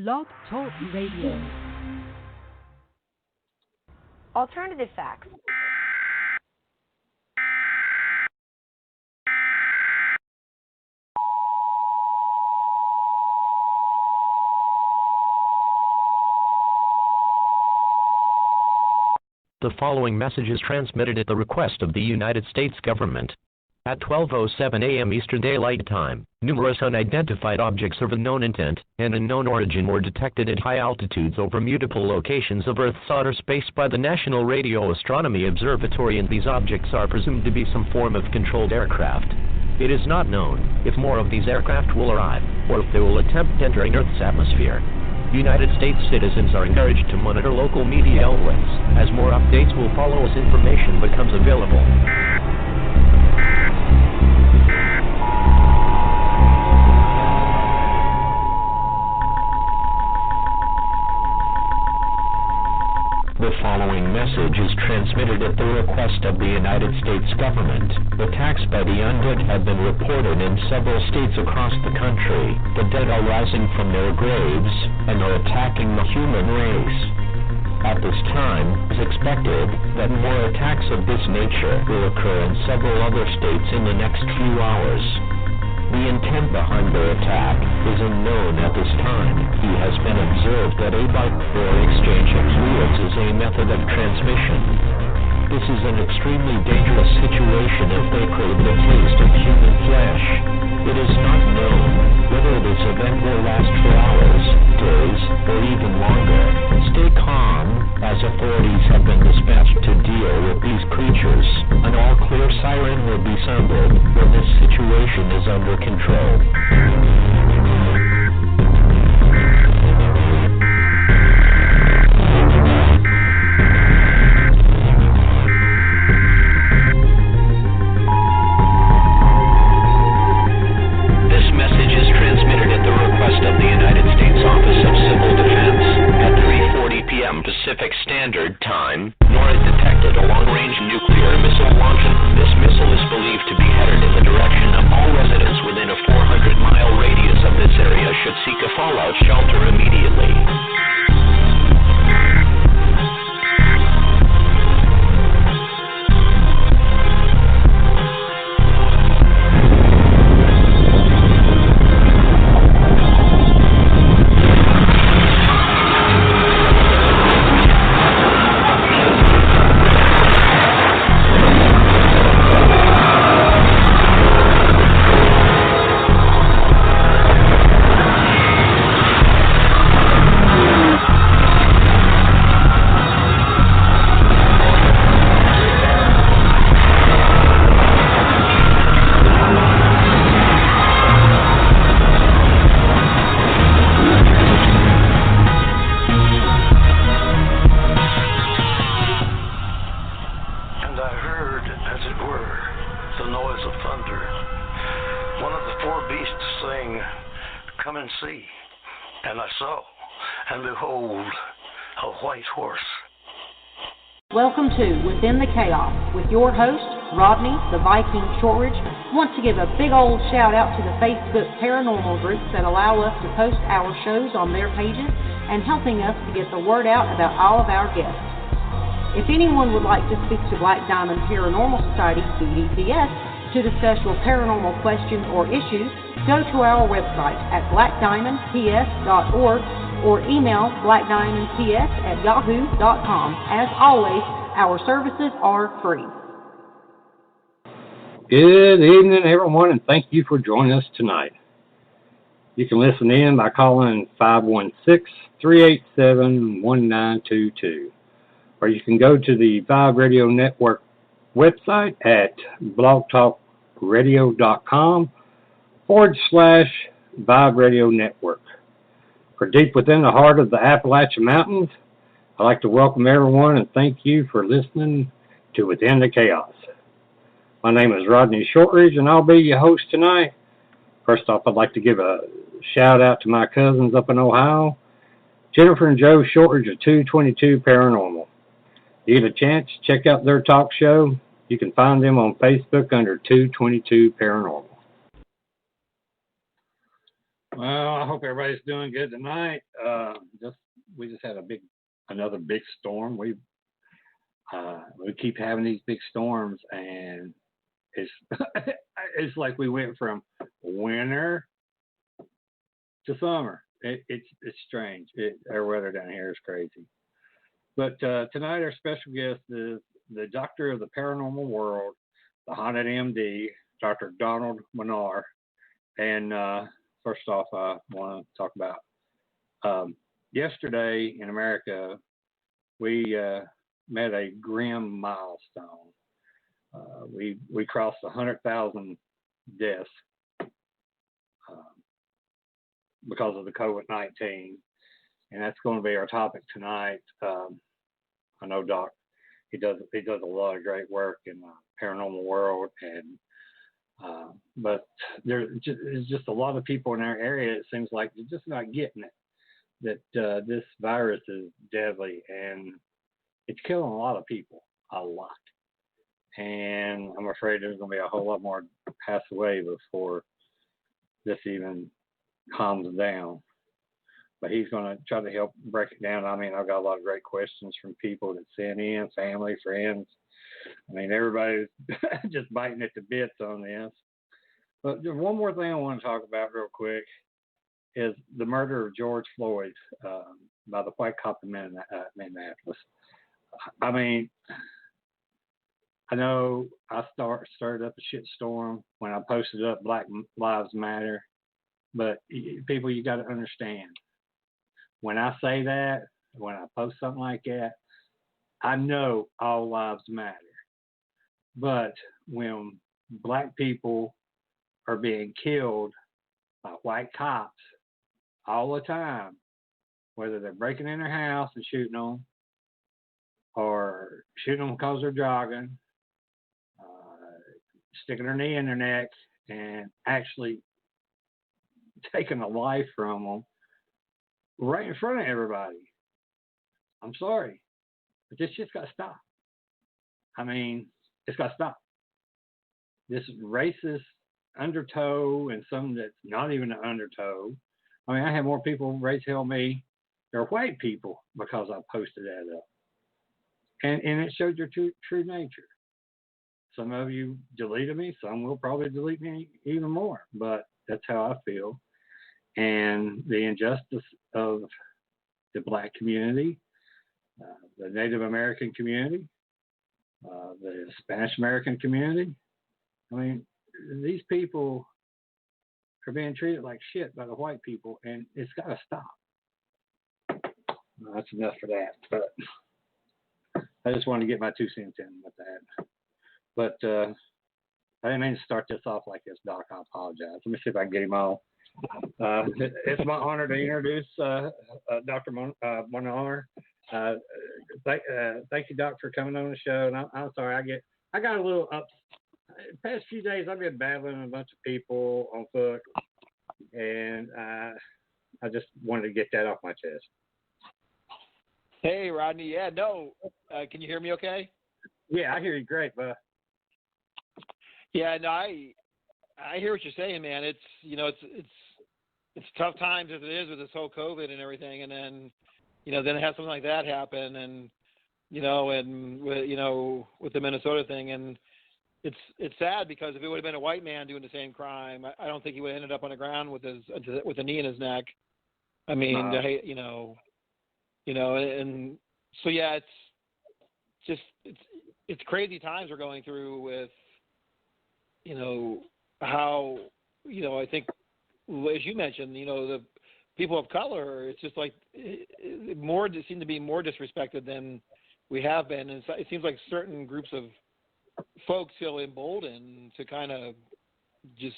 Blog Talk Radio. Alternative facts. The following message is transmitted at the request of the United States government. At 12:07 a.m. Eastern Daylight Time, numerous unidentified objects of unknown intent and unknown origin were detected at high altitudes over multiple locations of Earth's outer space by the National Radio Astronomy Observatory, and these objects are presumed to be some form of controlled aircraft. It is not known if more of these aircraft will arrive, or if they will attempt entering Earth's atmosphere. United States citizens are encouraged to monitor local media outlets, as more updates will follow as information becomes available. The following message is transmitted at the request of the United States government. Attacks by the undead have been reported in several states across the country. The dead are rising from their graves and are attacking the human race. At this time, it is expected that more attacks of this nature will occur in several other states in the next few hours. The intent behind their attack is unknown at this time. He has been observed that a byte or exchange of fluids is a method of transmission. This is an extremely dangerous situation if they crave the taste of human flesh. It is not known whether this event will last for hours, days, or even longer. Stay calm, as authorities have been dispatched to deal with these creatures. An all-clear siren will be sounded when this situation is under control. Pacific Standard Time, nor is detected a long-range nuclear missile launch. This missile is believed to be headed in the direction of all residents within a 400-mile radius of this area should seek a fallout shelter immediately. Welcome to Within the Chaos with your host, Rodney, the Viking Shortridge. I want to give a big old shout out to the Facebook paranormal groups that allow us to post our shows on their pages and helping us to get the word out about all of our guests. If anyone would like to speak to Black Diamond Paranormal Society, BDPS, to discuss your paranormal questions or issues, go to our website at blackdiamondps.org or email blackdiamondps@yahoo.com. As always, our services are free. Good evening, everyone, and thank you for joining us tonight. You can listen in by calling 516-387-1922, or you can go to the Vibe Radio Network website at blogtalkradio.com/Vibe Radio Network. For deep within the heart of the Appalachian Mountains, I'd like to welcome everyone and thank you for listening to Within the Chaos. My name is Rodney Shortridge, and I'll be your host tonight. First off, I'd like to give a shout out to my cousins up in Ohio, Jennifer and Joe Shortridge of 222 Paranormal. If you get a chance, check out their talk show. You can find them on Facebook under 222 Paranormal. Well, I hope everybody's doing good tonight. We just had another big storm. We keep having these big storms, and it's it's like we went from winter to summer. It's strange. Our weather down here is crazy. But tonight our special guest is the doctor of the paranormal world, the haunted MD, Dr. Donald Molnar. And first off, I want to talk about yesterday in America, we met a grim milestone. We crossed 100,000 deaths because of the COVID-19, and that's going to be our topic tonight. I know Doc, he does a lot of great work in the paranormal world, and but there's just a lot of people in our area. It seems like they're just not getting it. That this virus is deadly and it's killing a lot of people, a lot. And I'm afraid there's going to be a whole lot more pass away before this even calms down. But he's going to try to help break it down. I mean, I've got a lot of great questions from people that sent in, family, friends. I mean, everybody's just biting at the bits on this. But there's one more thing I want to talk about real quick is the murder of George Floyd by the white cop in Minneapolis. I mean, I know I started up a shitstorm when I posted up Black Lives Matter, but people, you got to understand. When I say that, when I post something like that, I know all lives matter. But when black people are being killed by white cops all the time, whether they're breaking in their house and shooting them, or shooting them because they're jogging, sticking their knee in their neck, and actually taking a life from them right in front of everybody. I'm sorry, but this shit's got to stop. I mean, it's got to stop. This racist undertow and something that's not even an undertow. I mean, I have more people raise hell me. They're white people because I posted that up. And it showed your true nature. Some of you deleted me. Some will probably delete me even more. But that's how I feel. And the injustice of the black community, the Native American community, the Spanish American community. I mean, these people are being treated like shit by the white people, and it's got to stop. That's enough for that. But I just wanted to get my 2 cents in with that. But I didn't mean to start this off like this, Doc. I apologize. Let me see if I can get him on. It's my honor to introduce Dr. Molnar. Thank you, Doc, for coming on the show. And I'm sorry, I got a little up. The past few days, I've been battling a bunch of people on foot, and I just wanted to get that off my chest. Hey, Rodney. Yeah, no. Can you hear me okay? Yeah, I hear you great, bud. Yeah, no, I hear what you're saying, man. It's it's tough times as it is with this whole COVID and everything, and then then have something like that happen, and with the Minnesota thing, and it's sad because if it would have been a white man doing the same crime, I don't think he would have ended up on the ground with a knee in his neck. I mean, and so yeah, it's crazy times we're going through with how I think, as you mentioned, the people of color, it's just like more seem to be more disrespected than we have been, and it seems like certain groups of folks feel emboldened to kind of just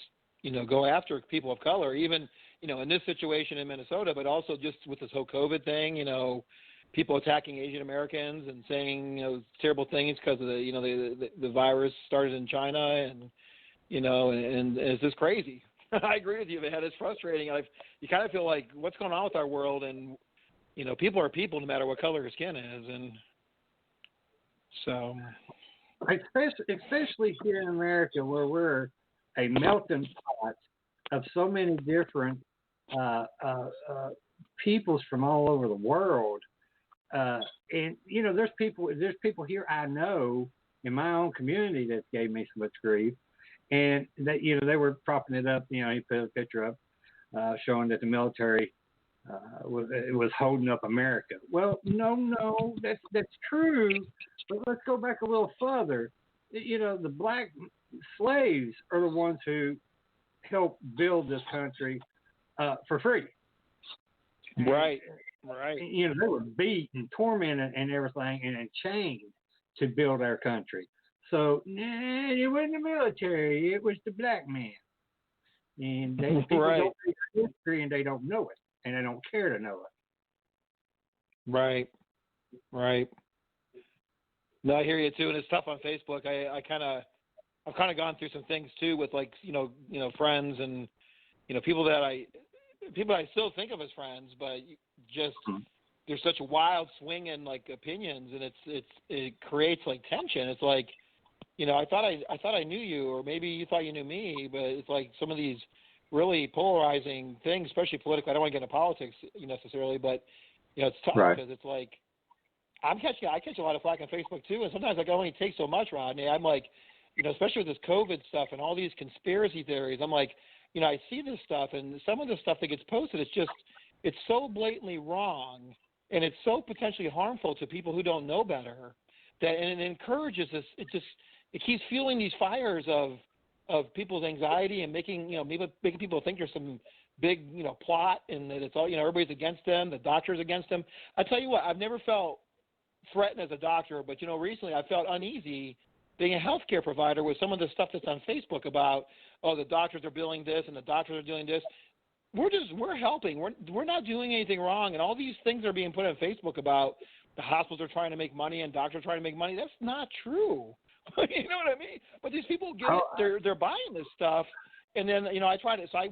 go after people of color, even in this situation in Minnesota, but also just with this whole COVID thing, people attacking Asian Americans and saying terrible things because of the virus started in China, and and it's just crazy. I agree with you, man. It's frustrating. You kind of feel like what's going on with our world, and people are people no matter what color their skin is, and so. Especially here in America, where we're a melting pot of so many different peoples from all over the world. And there's people here I know in my own community that gave me so much grief, and that they were propping it up. He put a picture up showing that the military was holding up America. Well, no, that's true, but let's go back a little further. The black slaves are the ones who helped build this country for free. Right. They were beat and tormented and everything and chained to build our country. So, it wasn't the military, it was the black man. And people don't know history and they don't know it, and they don't care to know it. Right. No, I hear you too, and it's tough on Facebook. I've kind of gone through some things too with friends and people that I still think of as friends, but just there's such a wild swing in opinions, and it creates tension. It's like, I thought I knew you, or maybe you thought you knew me, but it's like some of these really polarizing things, especially politically. I don't want to get into politics necessarily, but it's tough because it's like I catch a lot of flack on Facebook too, and sometimes I only take so much, Rodney. I'm like, especially with this COVID stuff and all these conspiracy theories, I'm like, I see this stuff, and some of the stuff that gets posted, it's so blatantly wrong, and it's so potentially harmful to people who don't know better, and it encourages this. It keeps fueling these fires of people's anxiety and making people think there's some big plot, and that it's all everybody's against them, the doctor's against them. I tell you what, I've never felt threatened as a doctor, but recently I felt uneasy being a healthcare provider with some of the stuff that's on Facebook about, the doctors are billing this and the doctors are doing this. We're helping. We're not doing anything wrong, and all these things are being put on Facebook about the hospitals are trying to make money and doctors are trying to make money. That's not true. You know what I mean? But these people get it. They're buying this stuff, and then I try to. So I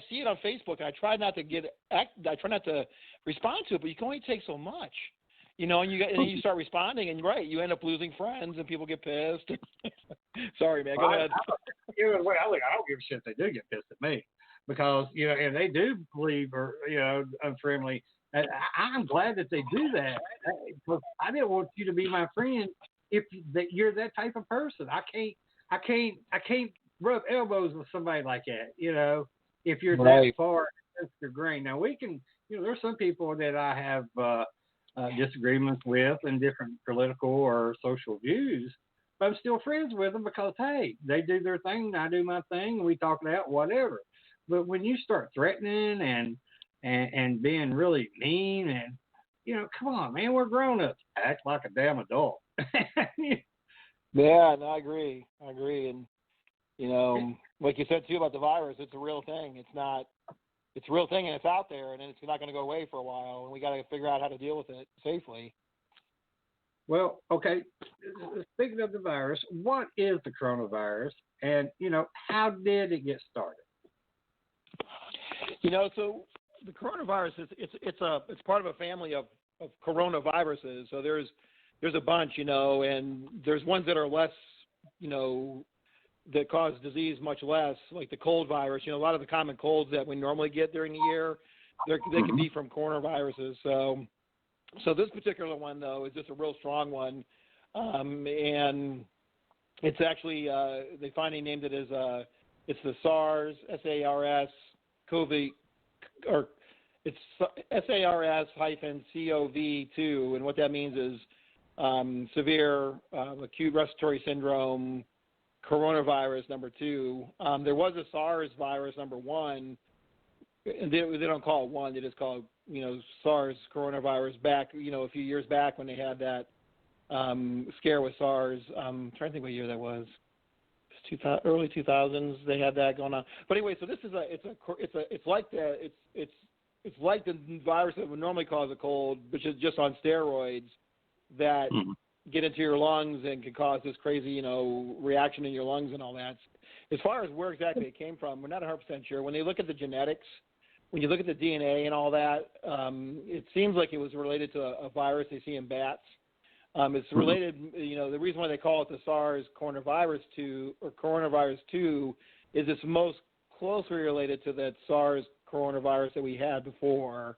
see it on Facebook, and I try not to respond to it. But you can only take so much. And you start responding, and you end up losing friends, and people get pissed. Sorry, man. Go ahead. I don't give a shit if they do get pissed at me, because and they do believe or unfriendly. I'm glad that they do that, because I didn't want you to be my friend if you're that type of person. I can't rub elbows with somebody like that. If you're that far against the grain. Now we can. There's some people that I have. Disagreements with and different political or social views, but I'm still friends with them because, hey, they do their thing and I do my thing and we talk it out, whatever. But when you start threatening and being really mean and, come on, man, we're grown-ups. Act like a damn adult. Yeah, no, I agree. And, like you said, too, about the virus, it's a real thing. It's a real thing, and it's out there, and it's not going to go away for a while, and we got to figure out how to deal with it safely. Well, okay. Speaking of the virus, what is the coronavirus, and how did it get started? So the coronavirus it's part of a family of coronaviruses. So there's a bunch, and there's ones that are less, that cause disease much less, like the cold virus. A lot of the common colds that we normally get during the year, they can be from coronaviruses. So this particular one, though, is just a real strong one, and it's actually they finally named it as it's the SARS SARS-CoV, or it's SARS-CoV-2, and what that means is severe acute respiratory syndrome. Coronavirus number 2. There was a SARS virus number 1. They don't call it one. They just call it, SARS coronavirus back, a few years back when they had that scare with SARS. I'm trying to think what year that was. Early 2000s. They had that going on. But anyway, so this is it's like the virus that would normally cause a cold, which is just on steroids that. Get into your lungs and can cause this crazy, reaction in your lungs and all that. As far as where exactly it came from, we're not 100% sure. When they look at the genetics, when you look at the DNA and all that, it seems like it was related to a virus they see in bats. It's related, the reason why they call it the SARS coronavirus 2 or coronavirus 2 is it's most closely related to that SARS coronavirus that we had before.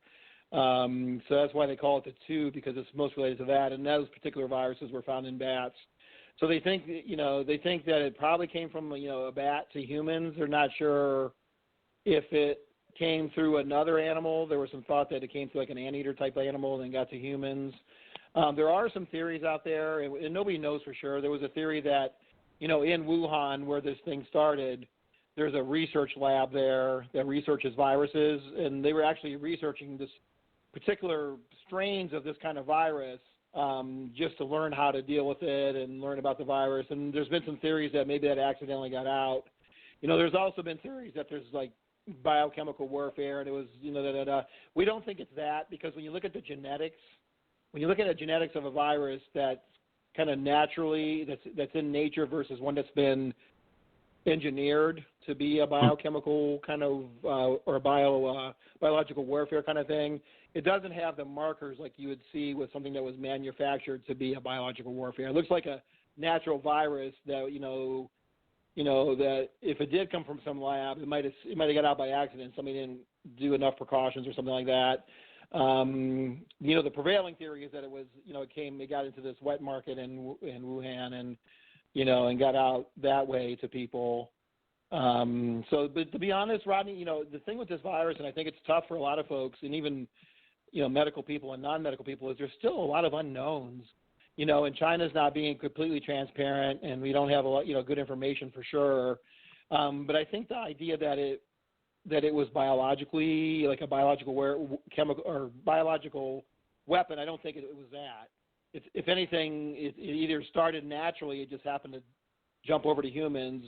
So that's why they call it the 2, because it's most related to that. And those particular viruses were found in bats. So they think, that it probably came from, a bat to humans. They're not sure if it came through another animal. There was some thought that it came through like an anteater type animal and then got to humans. There are some theories out there, and nobody knows for sure. There was a theory that, in Wuhan, where this thing started, there's a research lab there that researches viruses, and they were actually researching this particular strains of this kind of virus just to learn how to deal with it and learn about the virus. And there's been some theories that maybe that accidentally got out. There's also been theories that there's like biochemical warfare, and it was, We don't think it's that, because when you look at the genetics, of a virus that's kind of naturally, that's in nature versus one that's been engineered to be a biochemical kind of or biological warfare kind of thing, it doesn't have the markers like you would see with something that was manufactured to be a biological warfare. It looks like a natural virus that that if it did come from some lab, it might have got out by accident. Somebody didn't do enough precautions or something like that. The prevailing theory is that it was, it got into this wet market in Wuhan and and got out that way to people. But to be honest, Rodney, the thing with this virus, and I think it's tough for a lot of folks, and even, medical people and non-medical people, is there's still a lot of unknowns, and China's not being completely transparent, and we don't have a lot, good information for sure. But I think the idea that it was biologically, like a biological chemical or biological weapon, I don't think it was that. If anything, it either started naturally, it just happened to jump over to humans,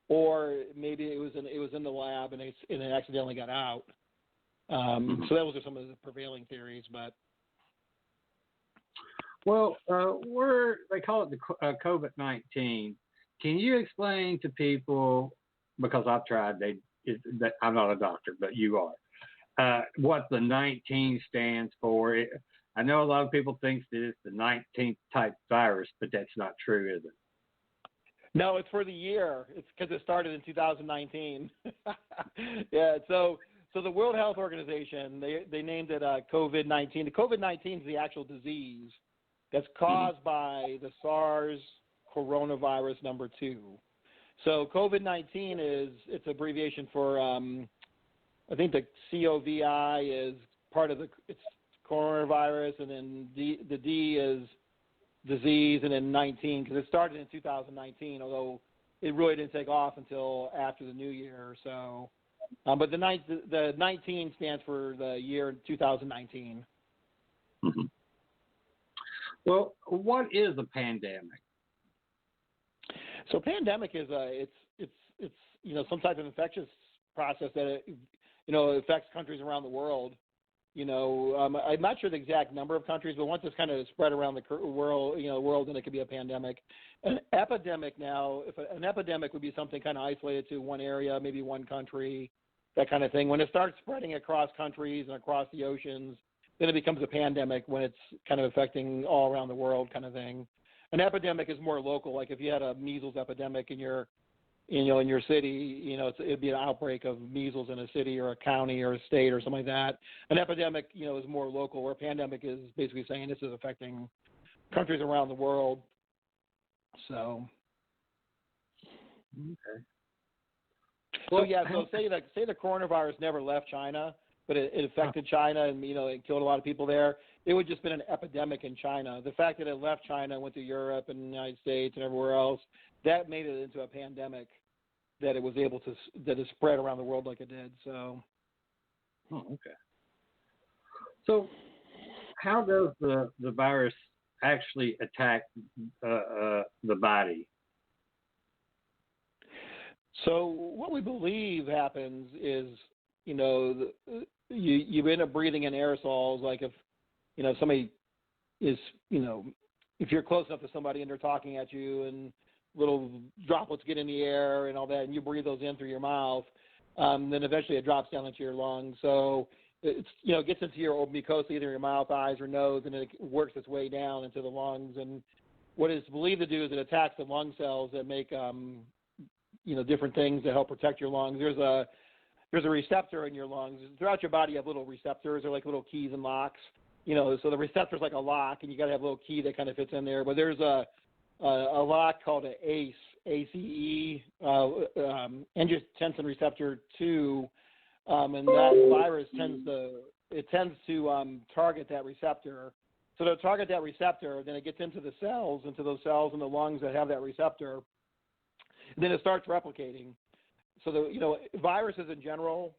or maybe it was in the lab and it accidentally got out. So those are some of the prevailing theories. But well, they call it the COVID-19. Can you explain to people, because I've tried, I'm not a doctor, but you are, what the 19 stands for? I know a lot of people think that it's the 19th type virus, but that's not true, is it? No, it's for the year. It's because it started in 2019. Yeah, so the World Health Organization, they named it COVID-19. The COVID-19 is the actual disease that's caused by the SARS coronavirus number 2. So COVID-19 it's abbreviation for, I think the COVID is part of it's coronavirus, and then the D is disease, and then 19, because it started in 2019, although it really didn't take off until after the new year or so. But the 19 stands for the year 2019. Mm-hmm. Well, what is a pandemic? So pandemic is it's some type of infectious process that affects countries around the world. I'm not sure the exact number of countries, but once it's kind of spread around the world, then it could be a pandemic. An epidemic now, an epidemic would be something kind of isolated to one area, maybe one country, that kind of thing. When it starts spreading across countries and across the oceans, then it becomes a pandemic when it's kind of affecting all around the world kind of thing. An epidemic is more local. Like if you had a measles epidemic in your city, it'd be an outbreak of measles in a city or a county or a state or something like that. An epidemic, is more local, where a pandemic is basically saying this is affecting countries around the world. So. Okay. So say the coronavirus never left China, but it affected China and it killed a lot of people there. It would just been an epidemic in China. The fact that it left China and went to Europe and the United States and everywhere else, that made it into a pandemic that it spread around the world like it did. So. Oh, okay. So, how does the virus actually attack the body? So what we believe happens is, you end up breathing in aerosols. Like if, somebody is, if you're close enough to somebody and they're talking at you and little droplets get in the air and all that, and you breathe those in through your mouth, then eventually it drops down into your lungs. So it's, gets into your mucosa, either your mouth, eyes, or nose, and it works its way down into the lungs. And what it's believed to do is it attacks the lung cells that make, different things to help protect your lungs. There's there's a receptor in your lungs. Throughout your body, you have little receptors. They're like little keys and locks. So the receptor's like a lock, and you got to have a little key that kind of fits in there. But there's a lock called an ACE, ACE, angiotensin receptor 2, and that virus tends to target that receptor. So to target that receptor, then it gets into those cells in the lungs that have that receptor. And then it starts replicating. So viruses in general,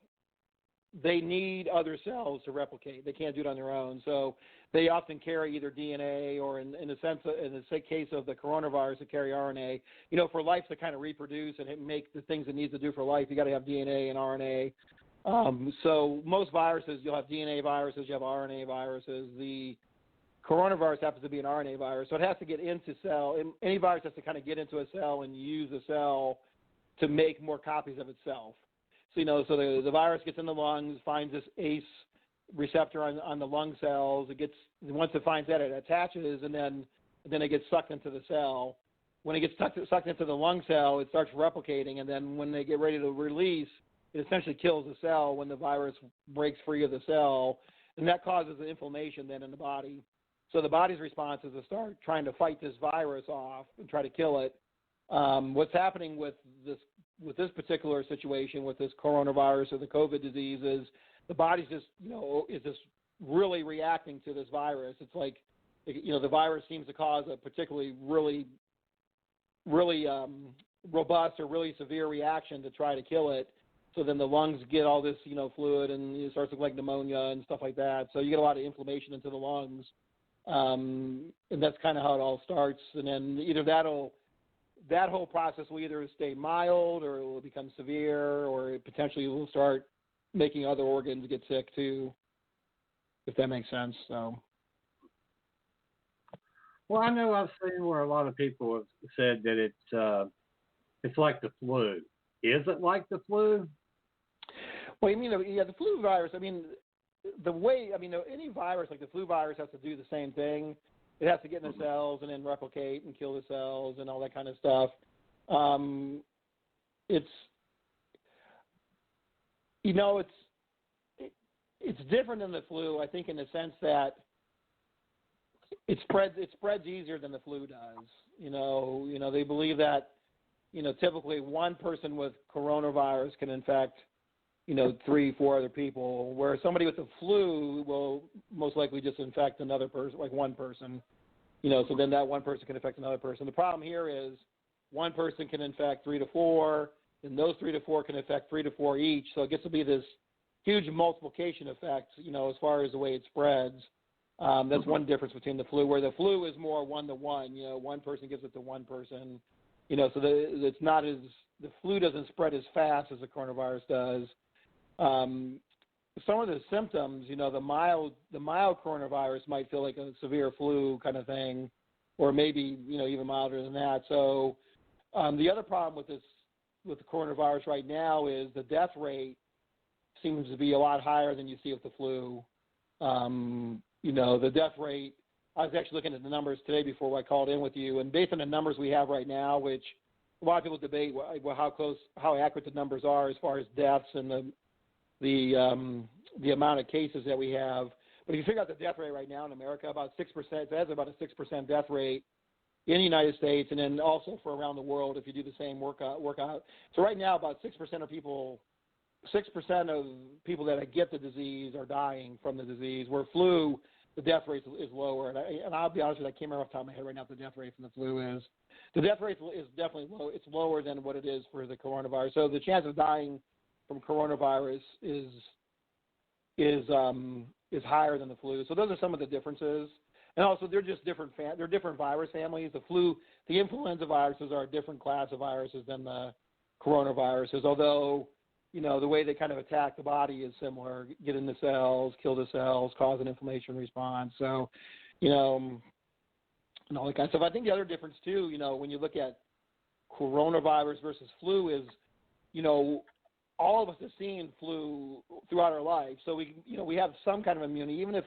they need other cells to replicate. They can't do it on their own. So they often carry either DNA or, in the case of the coronavirus, they carry RNA. For life to kind of reproduce and make the things it needs to do for life, you got to have DNA and RNA. So most viruses, you'll have DNA viruses, you have RNA viruses. The coronavirus happens to be an RNA virus, so it has to get into cell. Any virus has to kind of get into a cell and use a cell to make more copies of itself. So the virus gets in the lungs, finds this ACE receptor on the lung cells. Once it finds that, it attaches, and then it gets sucked into the cell. When it gets sucked into the lung cell, it starts replicating, and then when they get ready to release, it essentially kills the cell when the virus breaks free of the cell, and that causes an inflammation then in the body. So the body's response is to start trying to fight this virus off and try to kill it. What's happening with this particular situation, with this coronavirus or the COVID disease, is the body's just really reacting to this virus. It's like the virus seems to cause a particularly really robust or really severe reaction to try to kill it. So then the lungs get all this fluid, and it starts to look like pneumonia and stuff like that. So you get a lot of inflammation into the lungs, and that's kind of how it all starts. And then either that whole process will either stay mild, or it will become severe, or it potentially will start making other organs get sick too, if that makes sense. So. Well, I know I've seen where a lot of people have said that it's like the flu. Is it like the flu? Well, the flu virus. Any virus like the flu virus has to do the same thing. It has to get in the cells and then replicate and kill the cells and all that kind of stuff. It's different than the flu, I think, in the sense that it spreads easier than the flu does. They believe that typically one person with coronavirus can infect 3-4 other people, where somebody with the flu will most likely just infect another person, like one person, so then that one person can infect another person. The problem here is one person can infect 3 to 4, and those 3 to 4 can infect 3 to 4 each, so it gets to be this huge multiplication effect, as far as the way it spreads. That's one difference between the flu, where the flu is more 1-to-1, one person gives it to one person, so it's not as, the flu doesn't spread as fast as the coronavirus does. Some of the symptoms, the mild coronavirus might feel like a severe flu kind of thing, or maybe, even milder than that. So the other problem with the coronavirus right now is the death rate seems to be a lot higher than you see with the flu. The death rate, I was actually looking at the numbers today before I called in with you, and based on the numbers we have right now, which a lot of people debate how accurate the numbers are as far as deaths and the amount of cases that we have. But if you figure out the death rate right now in America, about 6%, it has about a 6% death rate in the United States, and then also for around the world if you do the same workout. So right now, about 6% of people that get the disease are dying from the disease, where flu, the death rate is lower. And I'll be honest with you, I can't remember off the top of my head right now what the death rate from the flu is. The death rate is definitely low. It's lower than what it is for the coronavirus. So the chance of dying from coronavirus is higher than the flu. So those are some of the differences. And also, they're just different. They're different virus families. The influenza viruses are a different class of viruses than the coronaviruses. Although, the way they kind of attack the body is similar: get in the cells, kill the cells, cause an inflammation response. So, and all that kind of stuff. I think the other difference too, when you look at coronavirus versus flu is, all of us have seen flu throughout our life, so we have some kind of immunity. Even if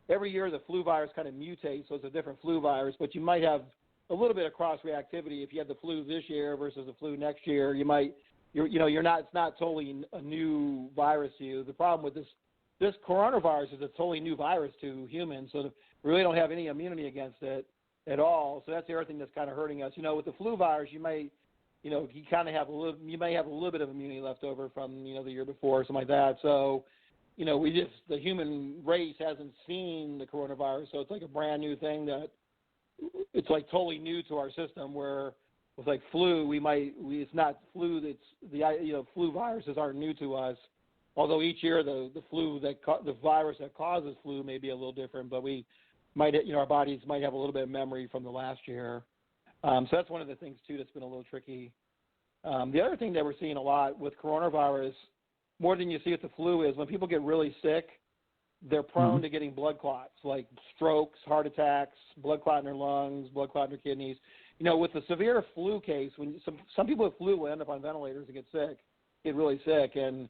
every year the flu virus kind of mutates, so it's a different flu virus, but you might have a little bit of cross reactivity. If you had the flu this year versus the flu next year, you might it's not totally a new virus to you. The problem with this coronavirus is a totally new virus to humans, so we really don't have any immunity against it at all. So that's the other thing that's kind of hurting us. With the flu virus, you may have a little bit of immunity left over from the year before, something like that. So the human race hasn't seen the coronavirus, so it's like a brand new thing that it's like totally new to our system. Where with like flu, it's not flu. It's the flu viruses aren't new to us. Although each year the virus that causes flu may be a little different, but we might our bodies might have a little bit of memory from the last year. So that's one of the things too that's been a little tricky. The other thing that we're seeing a lot with coronavirus, more than you see with the flu, is when people get really sick, they're prone to getting blood clots, like strokes, heart attacks, blood clot in their lungs, blood clot in their kidneys. With the severe flu case, when some people with flu will end up on ventilators and get really sick, and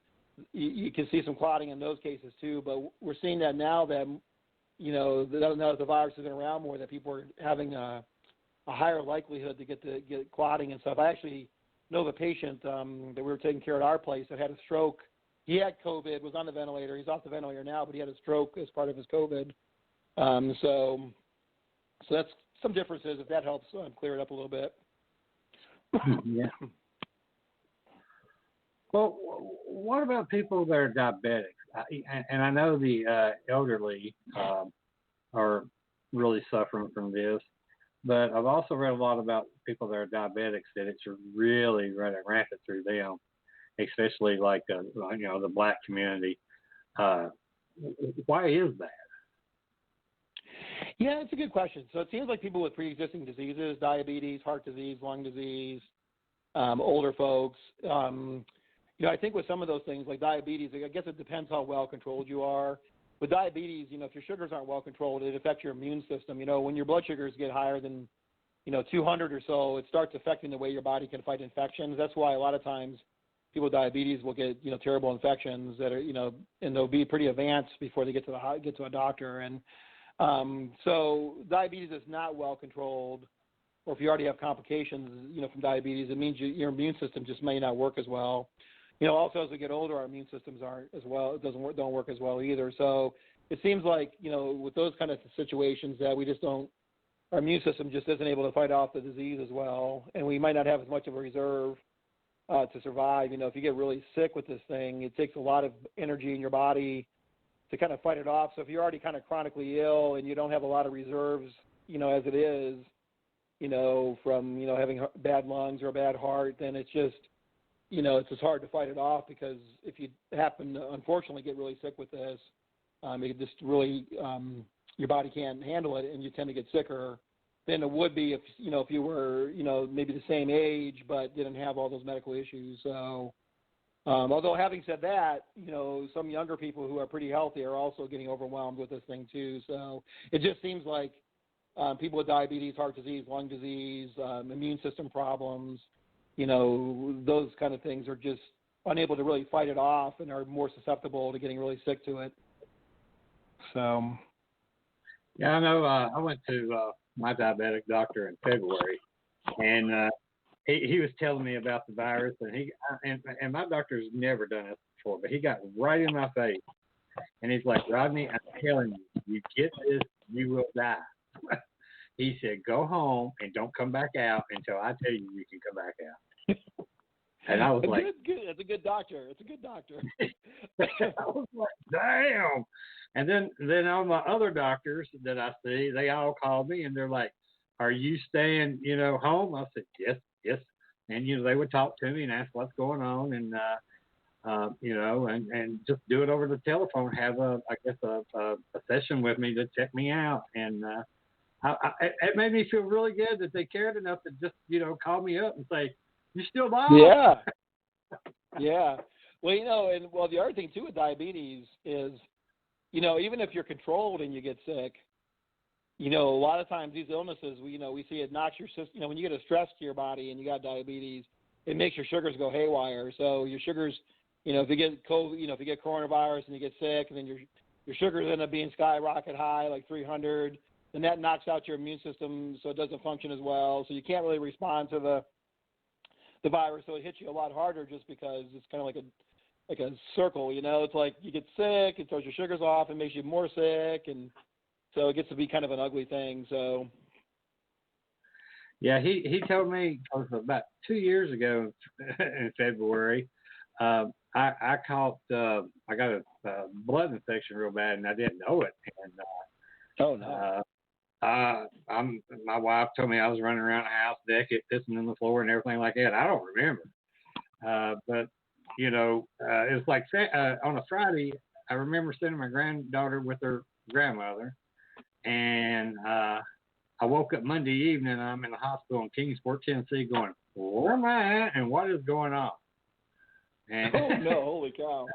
you can see some clotting in those cases too. But we're seeing that now that now that the virus has been around more, that people are having a higher likelihood to get clotting and stuff. I actually know the patient that we were taking care of at our place that had a stroke. He had COVID, was on the ventilator. He's off the ventilator now, but he had a stroke as part of his COVID. So that's some differences, if that helps clear it up a little bit. Yeah. Well, what about people that are diabetics? And I know the elderly are really suffering from this, but I've also read a lot about people that are diabetics, that it's really running rampant through them, especially like the Black community. Why is that? Yeah, it's a good question. So it seems like people with pre-existing diseases, diabetes, heart disease, lung disease, older folks. I think with some of those things like diabetes, I guess it depends how well controlled you are. With diabetes, if your sugars aren't well controlled, it affects your immune system. When your blood sugars get higher than 200 or so, it starts affecting the way your body can fight infections. That's why a lot of times people with diabetes will get terrible infections that are and they'll be pretty advanced before they get to a doctor. And so diabetes is not well controlled, or if you already have complications from diabetes, it means your immune system just may not work as well. Also as we get older, our immune systems aren't as well. It don't work as well either. So it seems like with those kind of situations that our immune system just isn't able to fight off the disease as well, and we might not have as much of a reserve to survive. If you get really sick with this thing, it takes a lot of energy in your body to kind of fight it off. So if you're already kind of chronically ill and you don't have a lot of reserves, as it is, from having bad lungs or a bad heart, then it's just it's just hard to fight it off, because if you happen to unfortunately get really sick with this, it just really your body can't handle it, and you tend to get sicker than it would be if you were maybe the same age but didn't have all those medical issues. So although having said that, some younger people who are pretty healthy are also getting overwhelmed with this thing too. So it just seems like people with diabetes, heart disease, lung disease, immune system problems, those kind of things are just unable to really fight it off and are more susceptible to getting really sick to it. So. Yeah, I know. I went to my diabetic doctor in February, and he was telling me about the virus, and my doctor's never done this before, but he got right in my face, and he's like, Rodney, I'm telling you get this, you will die. He said, go home and don't come back out until I tell you can come back out. And I was like, good. It's a good doctor. It's a good doctor. I was like, damn. And then all my other doctors that I see, they all call me and they're like, are you staying, home? I said, yes. And, they would talk to me and ask what's going on, and, and just do it over the telephone, have a session with me to check me out. And it made me feel really good that they cared enough to just, call me up and say, you still alive? Yeah. Yeah. Well, the other thing too with diabetes is, even if you're controlled and you get sick, a lot of times these illnesses, we see it knocks your system. When you get a stress to your body and you got diabetes, it makes your sugars go haywire. So your sugars, if you get COVID, if you get coronavirus and you get sick, and then your sugars end up being skyrocket high, like 300, then that knocks out your immune system, so it doesn't function as well. So you can't really respond to the virus, so it hits you a lot harder just because it's kind of like a circle, you know. It's like you get sick, it throws your sugars off, it makes you more sick, and so it gets to be kind of an ugly thing. So. Yeah, he told me about 2 years ago in February, I caught I got a blood infection real bad and I didn't know it. And Oh no. My wife told me I was running around the house naked, pissing on the floor and everything like that. I don't remember. But you know, it was like on a Friday. I remember sending my granddaughter with her grandmother, and I woke up Monday evening and I'm in the hospital in Kingsport, Tennessee, going, where am I at and what is going on? And, oh no! Holy cow!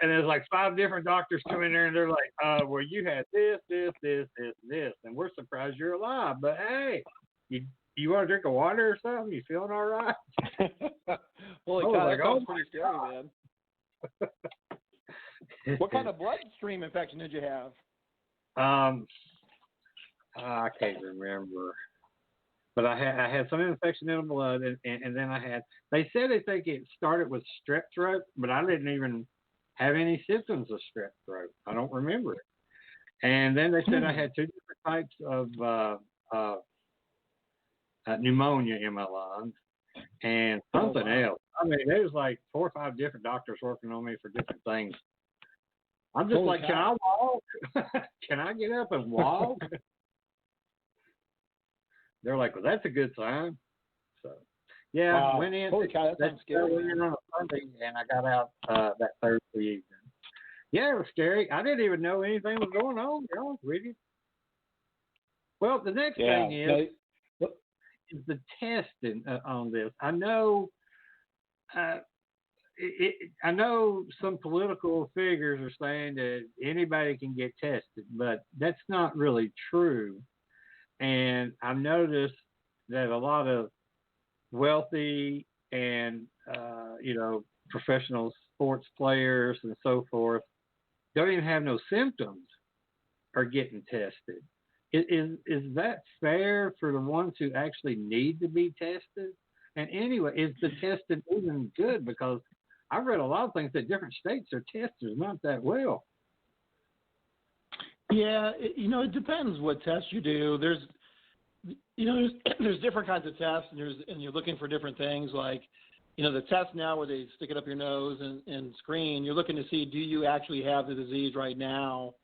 And there's like 5 different doctors come in there and they're like, well, you had this, and we're surprised you're alive. But hey, you want to drink a water or something? You feeling all right? Holy cow! That sounds pretty scary, man. What kind of bloodstream infection did you have? I can't remember. But I had some infection in the blood, and then they said they think it started with strep throat, but I didn't even have any symptoms of strep throat. I don't remember it. And then they said I had 2 different types of pneumonia in my lungs and something else. I mean, there was like 4 or 5 different doctors working on me for different things. I'm just like, can I walk? Can I get up and walk? They're like, well, that's a good sign. So, yeah, wow. went in. Holy cow, that sounds scary. Went in on a Sunday, and I got out that Thursday evening. Yeah, it was scary. I didn't even know anything was going on. To be honest with you. Well, the next thing is the testing on this. I know. I know some political figures are saying that anybody can get tested, but that's not really true. And I've noticed that a lot of wealthy and, professional sports players and so forth don't even have no symptoms are getting tested. Is that fair for the ones who actually need to be tested? And anyway, is the testing even good? Because I've read a lot of things that different states are tested not that well. Yeah, it depends what tests you do. There's different kinds of tests, and you're looking for different things. Like, the test now where they stick it up your nose and screen, you're looking to see, do you actually have the disease right now?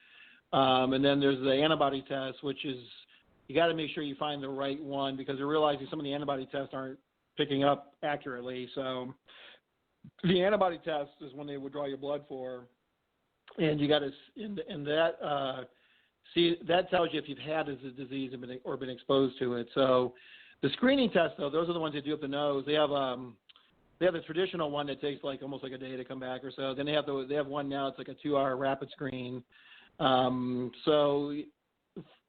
And then there's the antibody test, which is, you got to make sure you find the right one, because they're realizing some of the antibody tests aren't picking up accurately. So the antibody test is when they would draw your blood for, and you got to, and that, see, that tells you if you've had the disease or been exposed to it. So the screening tests, though, those are the ones that do up the nose. They have the traditional one that takes almost like a day to come back or so. Then they have one now. It's like a 2-hour rapid screen. So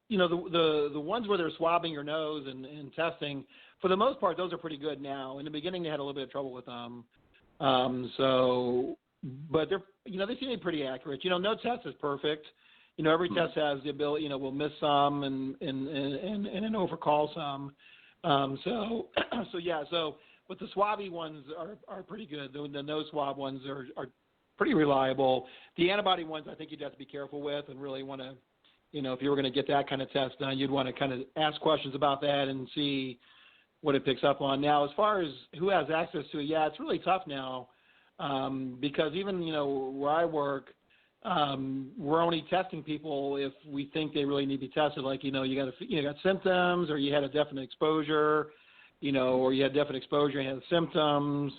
the ones where they're swabbing your nose and testing, for the most part, those are pretty good now. In the beginning, they had a little bit of trouble with them. But they're they seem to be pretty accurate. No test is perfect. Every test has the ability, we'll miss some and then overcall some. But the swabby ones are pretty good. The nose swab ones are pretty reliable. The antibody ones, I think you'd have to be careful with and really want to, if you were going to get that kind of test done, you'd want to kind of ask questions about that and see what it picks up on. Now, as far as who has access to it, yeah, it's really tough now because even, where I work, we're only testing people if we think they really need to be tested. Like, you got symptoms, or you had a definite exposure, or you had definite exposure and had symptoms.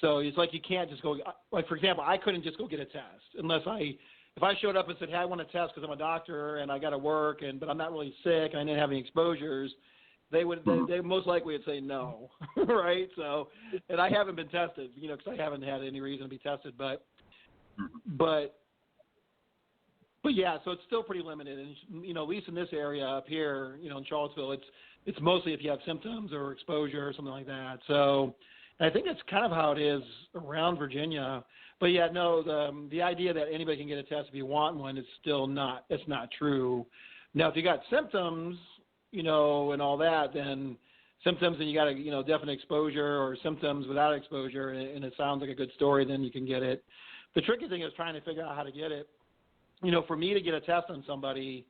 So it's like you can't just go. Like, for example, I couldn't just go get a test unless if I showed up and said, "Hey, I want a test because I'm a doctor and I got to work, but I'm not really sick and I didn't have any exposures." They most likely would say no, right? So, and I haven't been tested, because I haven't had any reason to be tested, but yeah, so it's still pretty limited, and at least in this area up here, in Charlottesville, it's mostly if you have symptoms or exposure or something like that. So, I think that's kind of how it is around Virginia. But yeah, no, the idea that anybody can get a test if you want one is still not. It's not true. Now, if you got symptoms, and all that, then symptoms and you got definite exposure, or symptoms without exposure, and it sounds like a good story, then you can get it. The tricky thing is trying to figure out how to get it. For me to get a test on somebody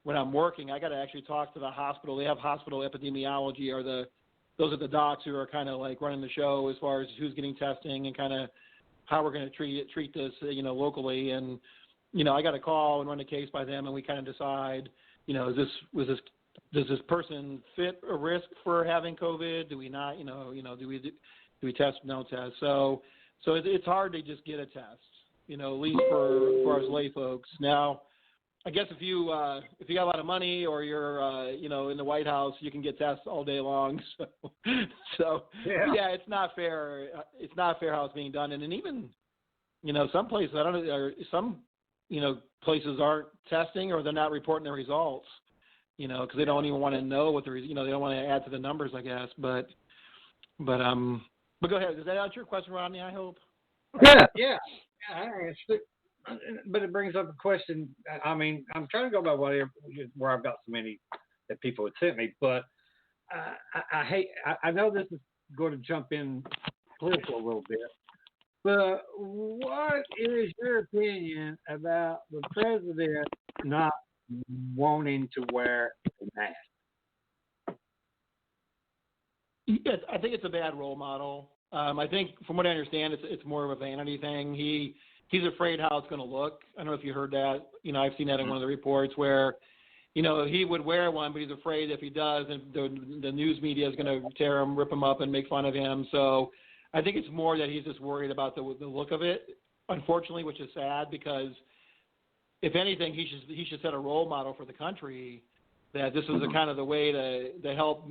when I'm working, I got to actually talk to the hospital. They have hospital epidemiology, or those are the docs who are kind of like running the show as far as who's getting testing and kind of how we're going to treat this, locally. And, I got to call and run the case by them, and we kind of decide, does this person fit a risk for having COVID? Do we not, do we test, no test? So it's hard to just get a test, at least for us lay folks. Now, I guess if you got a lot of money, or you're in the White House, you can get tests all day long. So yeah, it's not fair. It's not fair how it's being done. And then even some places, I don't know, or some places aren't testing, or they're not reporting their results. Because they don't even want to know what they don't want to add to the numbers, I guess. But go ahead. Does that answer your question, Rodney? I hope. Yeah. I answered it. But it brings up a question. I mean, I'm trying to go by where I've got so many that people had sent me, but I know this is going to jump in political a little bit, but what is your opinion about the president not wanting to wear a mask? Yes, I think it's a bad role model. I think, from what I understand, it's more of a vanity thing. He's afraid how it's going to look. I don't know if you heard that. I've seen that in one of the reports where, he would wear one, but he's afraid if he does, and the news media is going to tear him, rip him up, and make fun of him. So I think it's more that he's just worried about the look of it, unfortunately, which is sad, because if anything, he should set a role model for the country, that this is the kind of the way to help,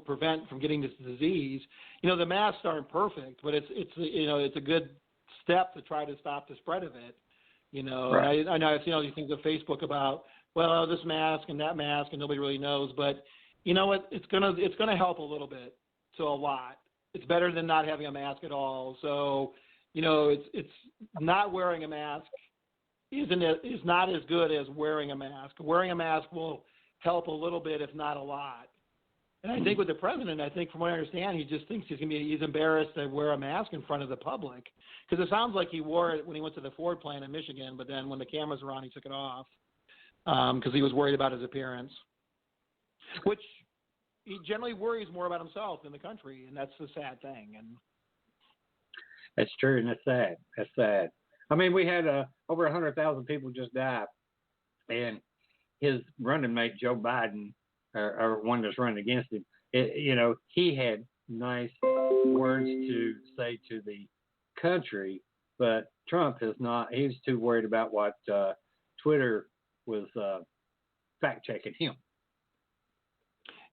prevent from getting this disease. The masks aren't perfect, but it's a good step to try to stop the spread of it. Right. I know I've seen all these things on Facebook about, well, this mask and that mask, and nobody really knows, but you know what? It's gonna help a little bit, so a lot. It's better than not having a mask at all. So, it's not wearing a mask is not as good as wearing a mask. Wearing a mask will help a little bit, if not a lot. And I think with the president, from what I understand, he just thinks he's embarrassed to wear a mask in front of the public, because it sounds like he wore it when he went to the Ford plant in Michigan, but then when the cameras were on, he took it off because he was worried about his appearance, which he generally worries more about himself than the country, and that's the sad thing. And that's true, and that's sad. I mean, we had over 100,000 people just die, and his running mate Joe Biden, or one that's running against him, he had nice words to say to the country, but Trump is not. He's too worried about what Twitter was fact checking him.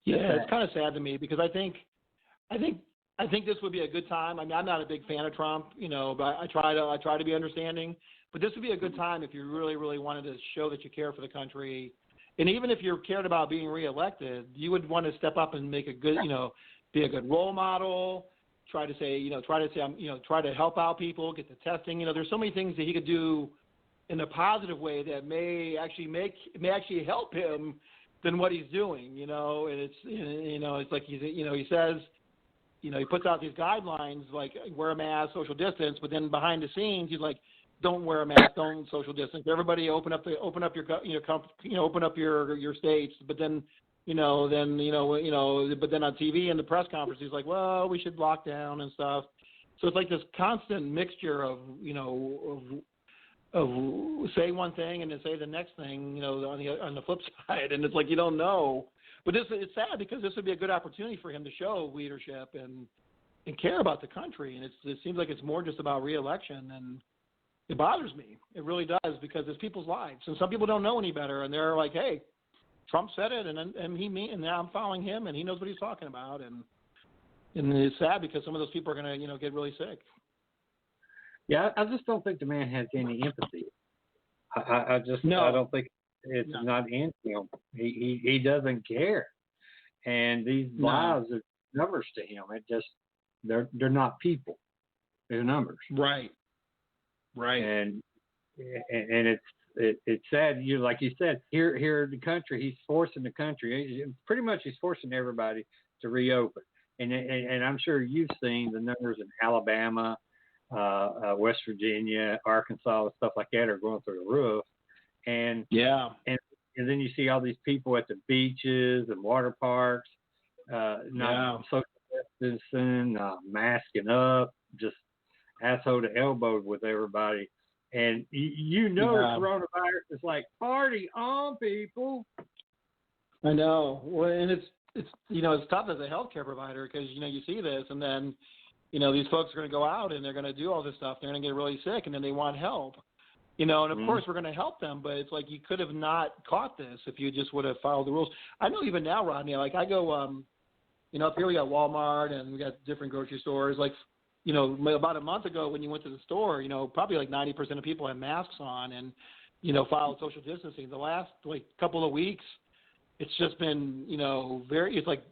Yeah, it's kind of sad to me, because I think this would be a good time. I mean, I'm not a big fan of Trump, but I try to be understanding. But this would be a good time if you really, really wanted to show that you care for the country. And even if you cared about being reelected, you would want to step up and make a good, be a good role model. Try to help out people, get the testing. There's so many things that he could do in a positive way that may actually help him than what he's doing. And it's like he says, he puts out these guidelines like wear a mask, social distance, but then behind the scenes he's like, don't wear a mask, don't social distance. Everybody open up your states. But then, but then on TV and the press conference, he's like, well, we should lock down and stuff. So it's like this constant mixture of say one thing and then say the next thing, on the flip side, and it's like you don't know. But it's sad, because this would be a good opportunity for him to show leadership and care about the country. And it seems like it's more just about re-election, and it bothers me. It really does, because it's people's lives, and some people don't know any better, and they're like, "Hey, Trump said it, and now I'm following him, and he knows what he's talking about." And it's sad, because some of those people are going to, get really sick. Yeah, I just don't think the man has any empathy. I don't think it's not in him. He doesn't care, and these lives are numbers to him. They're not people. They're numbers. Right. And it's it's sad. You like you said here in the country, he's forcing pretty much he's forcing everybody to reopen. And I'm sure you've seen the numbers in Alabama, West Virginia, Arkansas, stuff like that are going through the roof. And and then you see all these people at the beaches and water parks, not social distancing, masking up, just asshole to elbow with everybody. And coronavirus is like, party on, people. I know. Well, and it's it's tough as a healthcare provider because you see this, and then these folks are going to go out and they're going to do all this stuff. They're going to get really sick, and then they want help. And of course we're going to help them, but it's like you could have not caught this if you just would have followed the rules. I know even now, Rodney, like I go, up here we got Walmart and we got different grocery stores. Like, about a month ago when you went to the store, probably like 90% of people had masks on and, followed social distancing. The last couple of weeks, it's just been, it's like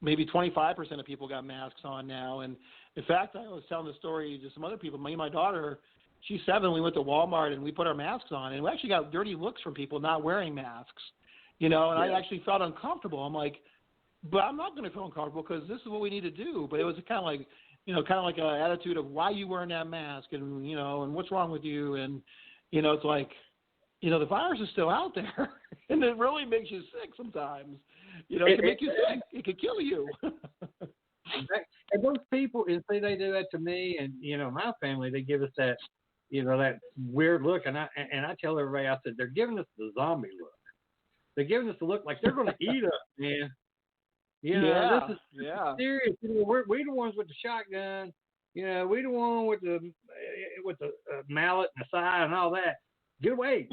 maybe 25% of people got masks on now. And in fact, I was telling the story to some other people. Me and my daughter, she's 7. We went to Walmart and we put our masks on, and we actually got dirty looks from people not wearing masks. And I actually felt uncomfortable. I'm like, but I'm not going to feel uncomfortable because this is what we need to do. But it was kind of like, an attitude of why you wearing that mask and, and what's wrong with you. And, it's like, the virus is still out there and it really makes you sick sometimes. It can make you sick. It could kill you. And those people, and say they do that to me and, my family, they give us that, that weird look. And I tell everybody, I said, they're giving us the zombie look. They're giving us the look like they're going to eat us, man. This is serious. We the ones with the shotgun. We the one with the mallet and the side and all that. Get away.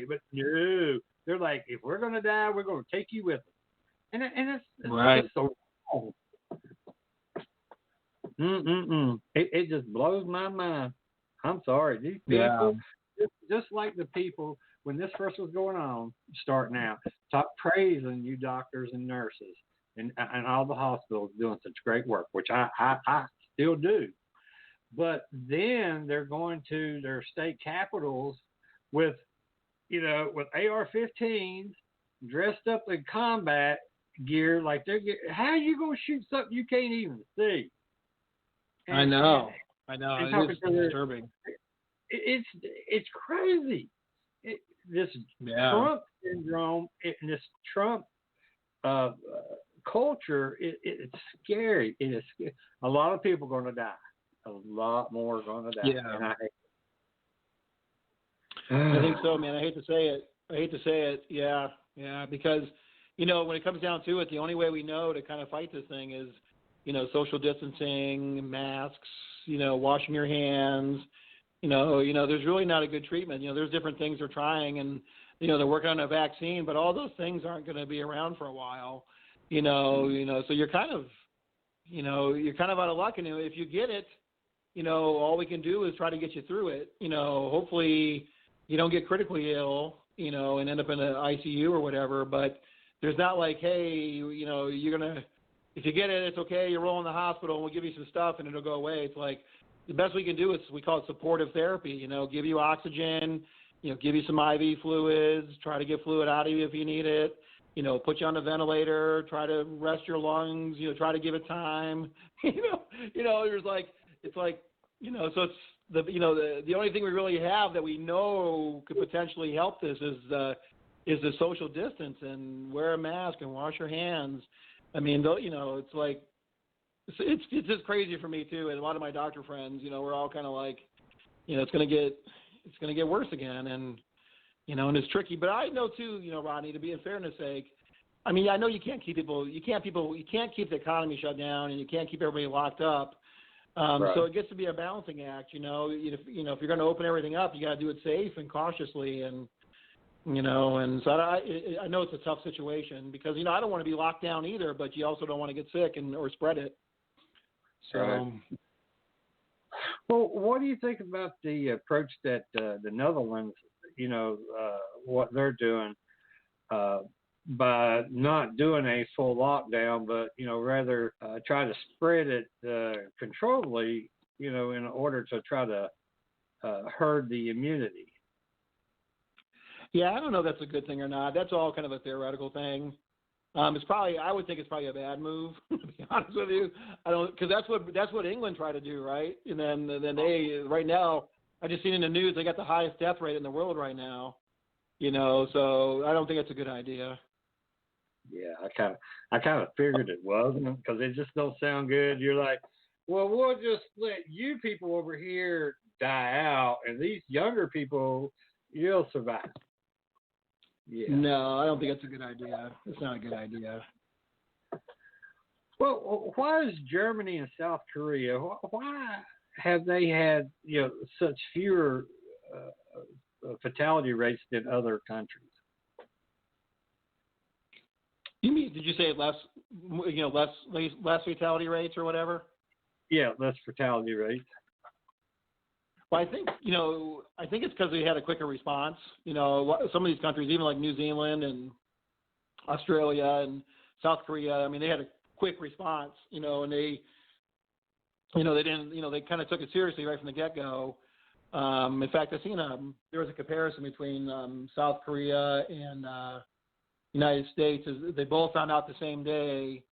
But no, they're like, if we're gonna die, we're gonna take you with us. And it's so wrong. It just blows my mind. I'm sorry, these people, just like the people when this first was going on, starting out, stop praising you doctors and nurses. And all the hospitals doing such great work, which I still do. But then they're going to their state capitals with AR-15s, dressed up in combat gear, like how are you going to shoot something you can't even see? And, I know. It's disturbing. It's crazy. This Trump syndrome and this Trump culture, it's scary. It is scary. A lot of people are going to die. A lot more are going to die. Yeah. And I think so, man. I hate to say it. Yeah, because when it comes down to it, the only way we know to kind of fight this thing is social distancing, masks, washing your hands. There's really not a good treatment. There's different things they're trying, and they're working on a vaccine, but all those things aren't going to be around for a while. So you're kind of out of luck. And if you get it, all we can do is try to get you through it. Hopefully you don't get critically ill, and end up in an ICU or whatever. But there's not like, hey, you're going to, if you get it, it's okay. You roll in the hospital and we'll give you some stuff and it'll go away. It's like the best we can do is we call it supportive therapy, give you oxygen, give you some IV fluids, try to get fluid out of you if you need it. Put you on the ventilator, try to rest your lungs, try to give it time. There's like, it's like, so it's the only thing we really have that we know could potentially help this is the social distance and wear a mask and wash your hands. I mean, it's like, it's just crazy for me too. And a lot of my doctor friends, we're all kind of like, it's going to get worse again. And it's tricky, but I know too, Rodney, to be in fairness sake, I mean, I know you can't keep you can't keep the economy shut down and you can't keep everybody locked up. Right. So it gets to be a balancing act, if you're going to open everything up, you got to do it safe and cautiously. And, and so I know it's a tough situation because, I don't want to be locked down either, but you also don't want to get sick or spread it. So. Right. Well, what do you think about the approach that the Netherlands, what they're doing by not doing a full lockdown, but, rather try to spread it controlledly, in order to try to herd the immunity? Yeah, I don't know if that's a good thing or not. That's all kind of a theoretical thing. It's probably, I would think it's probably a bad move. To be honest with you, I don't, because that's what England tried to do, right? And then they right now, I just seen in the news they got the highest death rate in the world right now. So I don't think it's a good idea. Yeah, I kind of figured it wasn't because it just don't sound good. You're like, well, we'll just let you people over here die out, and these younger people, you'll survive. Yeah. No, I don't think that's a good idea. It's not a good idea. Well, why is Germany and South Korea? Why have they had such fewer fatality rates than other countries? You mean, did you say less fatality rates or whatever? Yeah, less fatality rates. Well, I think it's because they had a quicker response. Some of these countries, even like New Zealand and Australia and South Korea, I mean, they had a quick response. And they didn't, they kind of took it seriously right from the get-go. In fact, I seen there was a comparison between South Korea and United States. They both found out the same day,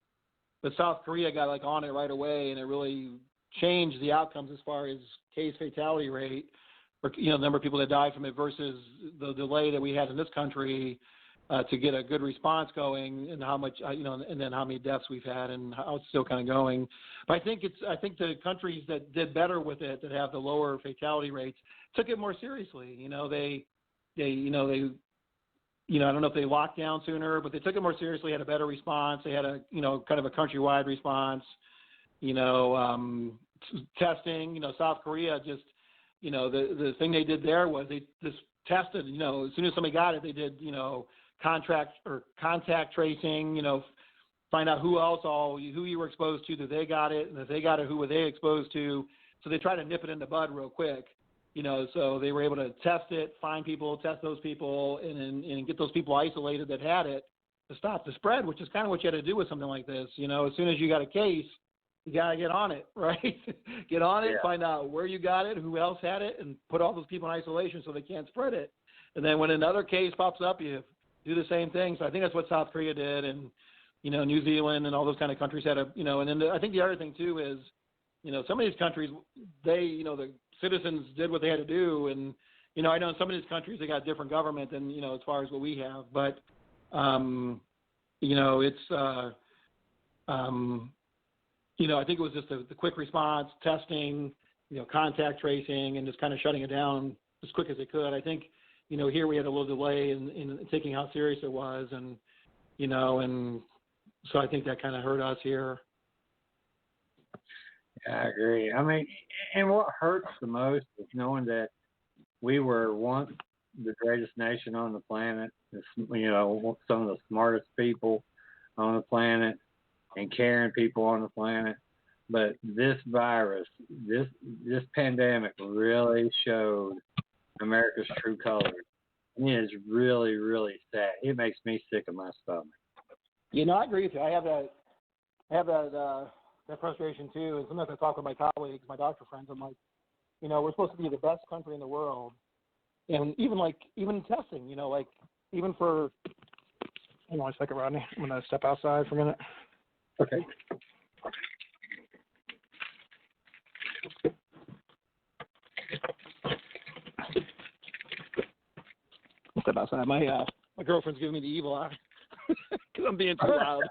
but South Korea got on it right away, and it really changed the outcomes as far as case fatality rate, or the number of people that died from it versus the delay that we had in this country to get a good response going, and how much and then how many deaths we've had and how it's still kind of going. But I think the countries that did better with it, that have the lower fatality rates, took it more seriously. I don't know if they locked down sooner, but they took it more seriously, had a better response. They had a kind of a countrywide response. Testing. South Korea just, the thing they did there was they just tested. As soon as somebody got it, they did contact tracing. Find out who you were exposed to, that they got it, and if they got it, who were they exposed to. So they tried to nip it in the bud real quick. So they were able to test it, find people, test those people, and get those people isolated that had it to stop the spread, which is kind of what you had to do with something like this. As soon as you got a case, you got to get on it, right? Get on it, find out where you got it, who else had it, and put all those people in isolation so they can't spread it. And then when another case pops up, you do the same thing. So I think that's what South Korea did, and, New Zealand and all those kind of countries had and then I think the other thing too is, some of these countries, they, the citizens did what they had to do. And, I know in some of these countries, they got different government than, as far as what we have, but, it's, I think it was just the quick response, testing, contact tracing, and just kind of shutting it down as quick as they could. I think, here we had a little delay in taking how serious it was, and, and so I think that kind of hurt us here. Yeah, I agree. I mean, and what hurts the most is knowing that we were once the greatest nation on the planet, some of the smartest people on the planet, and caring people on the planet. But this virus, this pandemic really showed America's true colors. And it is really, really sad. It makes me sick of my stomach. I agree with you. I have that frustration too. And sometimes I talk with my colleagues, my doctor friends, I'm like, we're supposed to be the best country in the world. And even testing, even for, hang on a second, Rodney. I'm going to step outside for a minute. Okay. Step outside. My girlfriend's giving me the evil eye because I'm being too loud.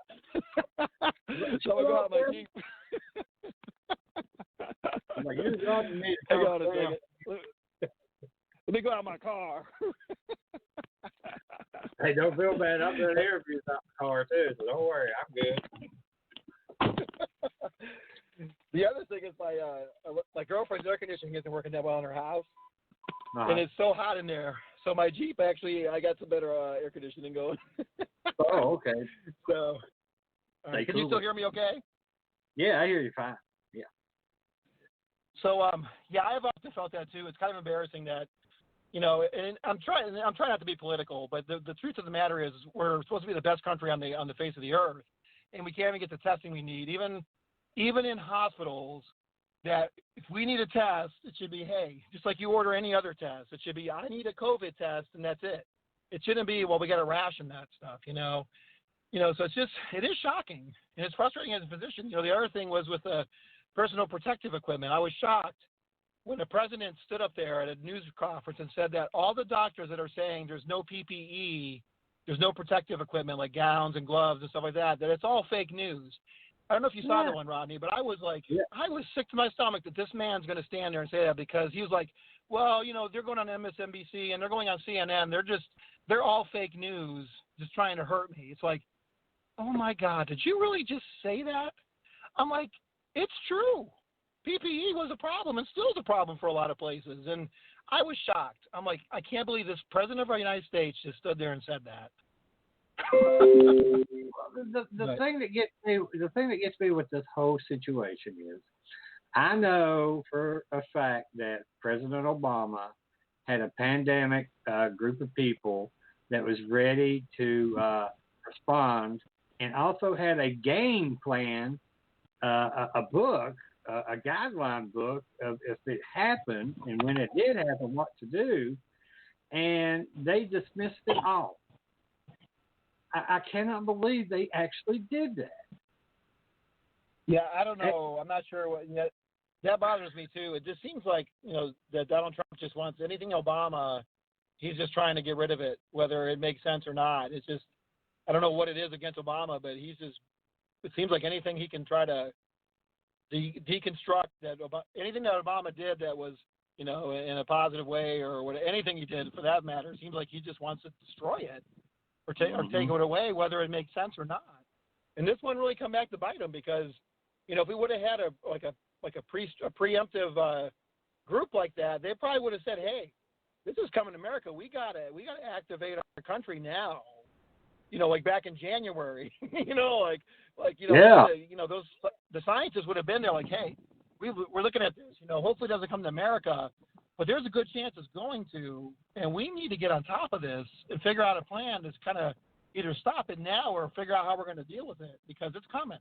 So I go out my Jeep. Hang on a second. Let me go out my car. Hey, don't feel bad. I'm doing interviews out the car too, so don't worry. I'm good. The other thing is my girlfriend's air conditioning isn't working that well in her house, and it's so hot in there. So my Jeep actually, I got some better air conditioning going. Oh, okay. So, can you still hear me okay? Yeah, I hear you fine. Yeah. So, I've often felt that too. It's kind of embarrassing that, and I'm trying not to be political, but the truth of the matter is we're supposed to be the best country on the face of the earth, and we can't even get the testing we need. Even in hospitals, that if we need a test, it should be, hey, just like you order any other test, it should be, I need a COVID test, and that's it. It shouldn't be, well, we got to ration that stuff, so it is shocking, and it's frustrating as a physician. The other thing was with the personal protective equipment. I was shocked when the president stood up there at a news conference and said that all the doctors that are saying there's no PPE, there's no protective equipment like gowns and gloves and stuff like that it's all fake news. I don't know if you saw that one, Rodney, but I was like, I was sick to my stomach that this man's going to stand there and say that, because he was like, well, they're going on MSNBC and they're going on CNN. They're all fake news, just trying to hurt me. It's like, oh my God, did you really just say that? I'm like, it's true. PPE was a problem and still is a problem for a lot of places. And I was shocked. I'm like, I can't believe this president of our United States just stood there and said that. The thing that gets me with this whole situation is, I know for a fact that President Obama had a pandemic group of people that was ready to respond, and also had a game plan, a book, a guideline book of if it happened and when it did happen, what to do, and they dismissed it all. I cannot believe they actually did that. Yeah, I don't know. I'm not sure what. That bothers me too. It just seems like that Donald Trump just wants anything Obama. He's just trying to get rid of it, whether it makes sense or not. It's just, I don't know what it is against Obama, but it seems like anything he can try to deconstruct anything that Obama did that was in a positive way, or anything he did for that matter, seems like he just wants to destroy it. Or take it away, whether it makes sense or not. And this one really come back to bite him, because, if we would have had a preemptive group like that, they probably would have said, "Hey, this is coming to America. We gotta activate our country now." Like back in January. Those the scientists would have been there, like, "Hey, we're looking at this. Hopefully it doesn't come to America. But there's a good chance it's going to, and we need to get on top of this and figure out a plan to kind of either stop it now or figure out how we're going to deal with it, because it's coming."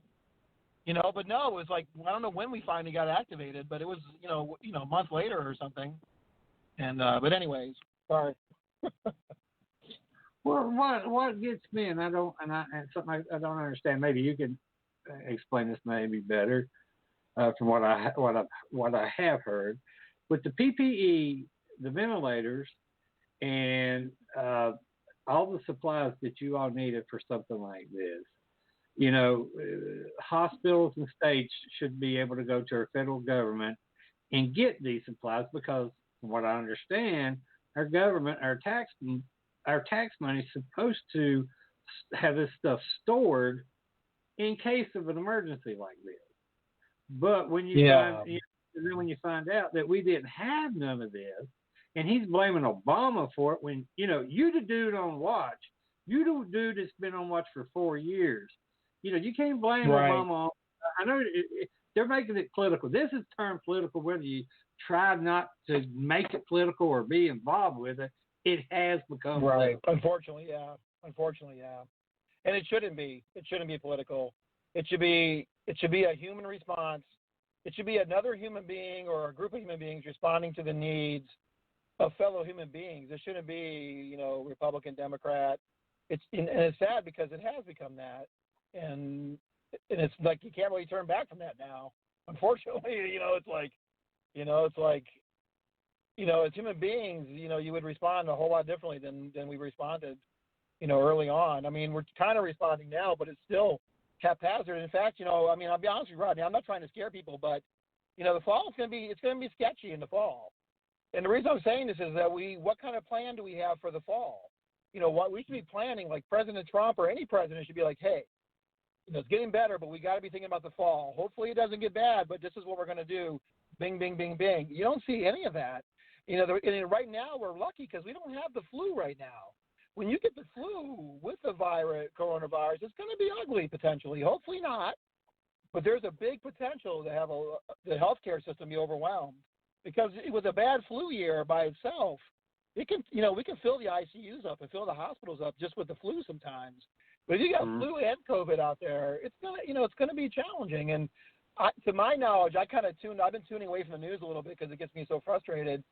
But no, it was like, I don't know when we finally got activated, but it was, a month later or something. And but anyways, sorry. Well, what gets me, and something I don't understand. Maybe you can explain this maybe better from what I have heard. With the PPE, the ventilators, and all the supplies that you all needed for something like this, hospitals and states should be able to go to our federal government and get these supplies, because from what I understand, our government, our tax money is supposed to have this stuff stored in case of an emergency like this. But when when you find out that we didn't have none of this, and he's blaming Obama for it, when you the dude on watch, you the dude that's been on watch for 4 years, you can't blame Obama. I know they're making it political. This is turned political, whether you try not to make it political or be involved with it. It has become political. Unfortunately, yeah. And it shouldn't be. It shouldn't be political. It should be a human response. It should be another human being or a group of human beings responding to the needs of fellow human beings. It shouldn't be, Republican, Democrat. And it's sad because it has become that, and it's like you can't really turn back from that now. Unfortunately, it's like, as human beings, you would respond a whole lot differently than we responded, early on. I mean, we're kind of responding now, but it's still haphazard. In fact, I'll be honest with you, Rodney, I'm not trying to scare people, but, the fall it's going to be sketchy in the fall. And the reason I'm saying this is that what kind of plan do we have for the fall? What we should be planning, like President Trump or any president should be like, hey, it's getting better, but we got to be thinking about the fall. Hopefully it doesn't get bad, but this is what we're going to do. Bing, bing, bing, bing. You don't see any of that. And right now we're lucky because we don't have the flu right now. When you get the flu with the coronavirus, it's going to be ugly potentially. Hopefully not, but there's a big potential to have the healthcare system be overwhelmed, because with a bad flu year by itself, we can fill the ICUs up and fill the hospitals up just with the flu sometimes. But if you got flu and COVID out there, it's gonna be challenging. And to my knowledge, I've been tuning away from the news a little bit because it gets me so frustrated.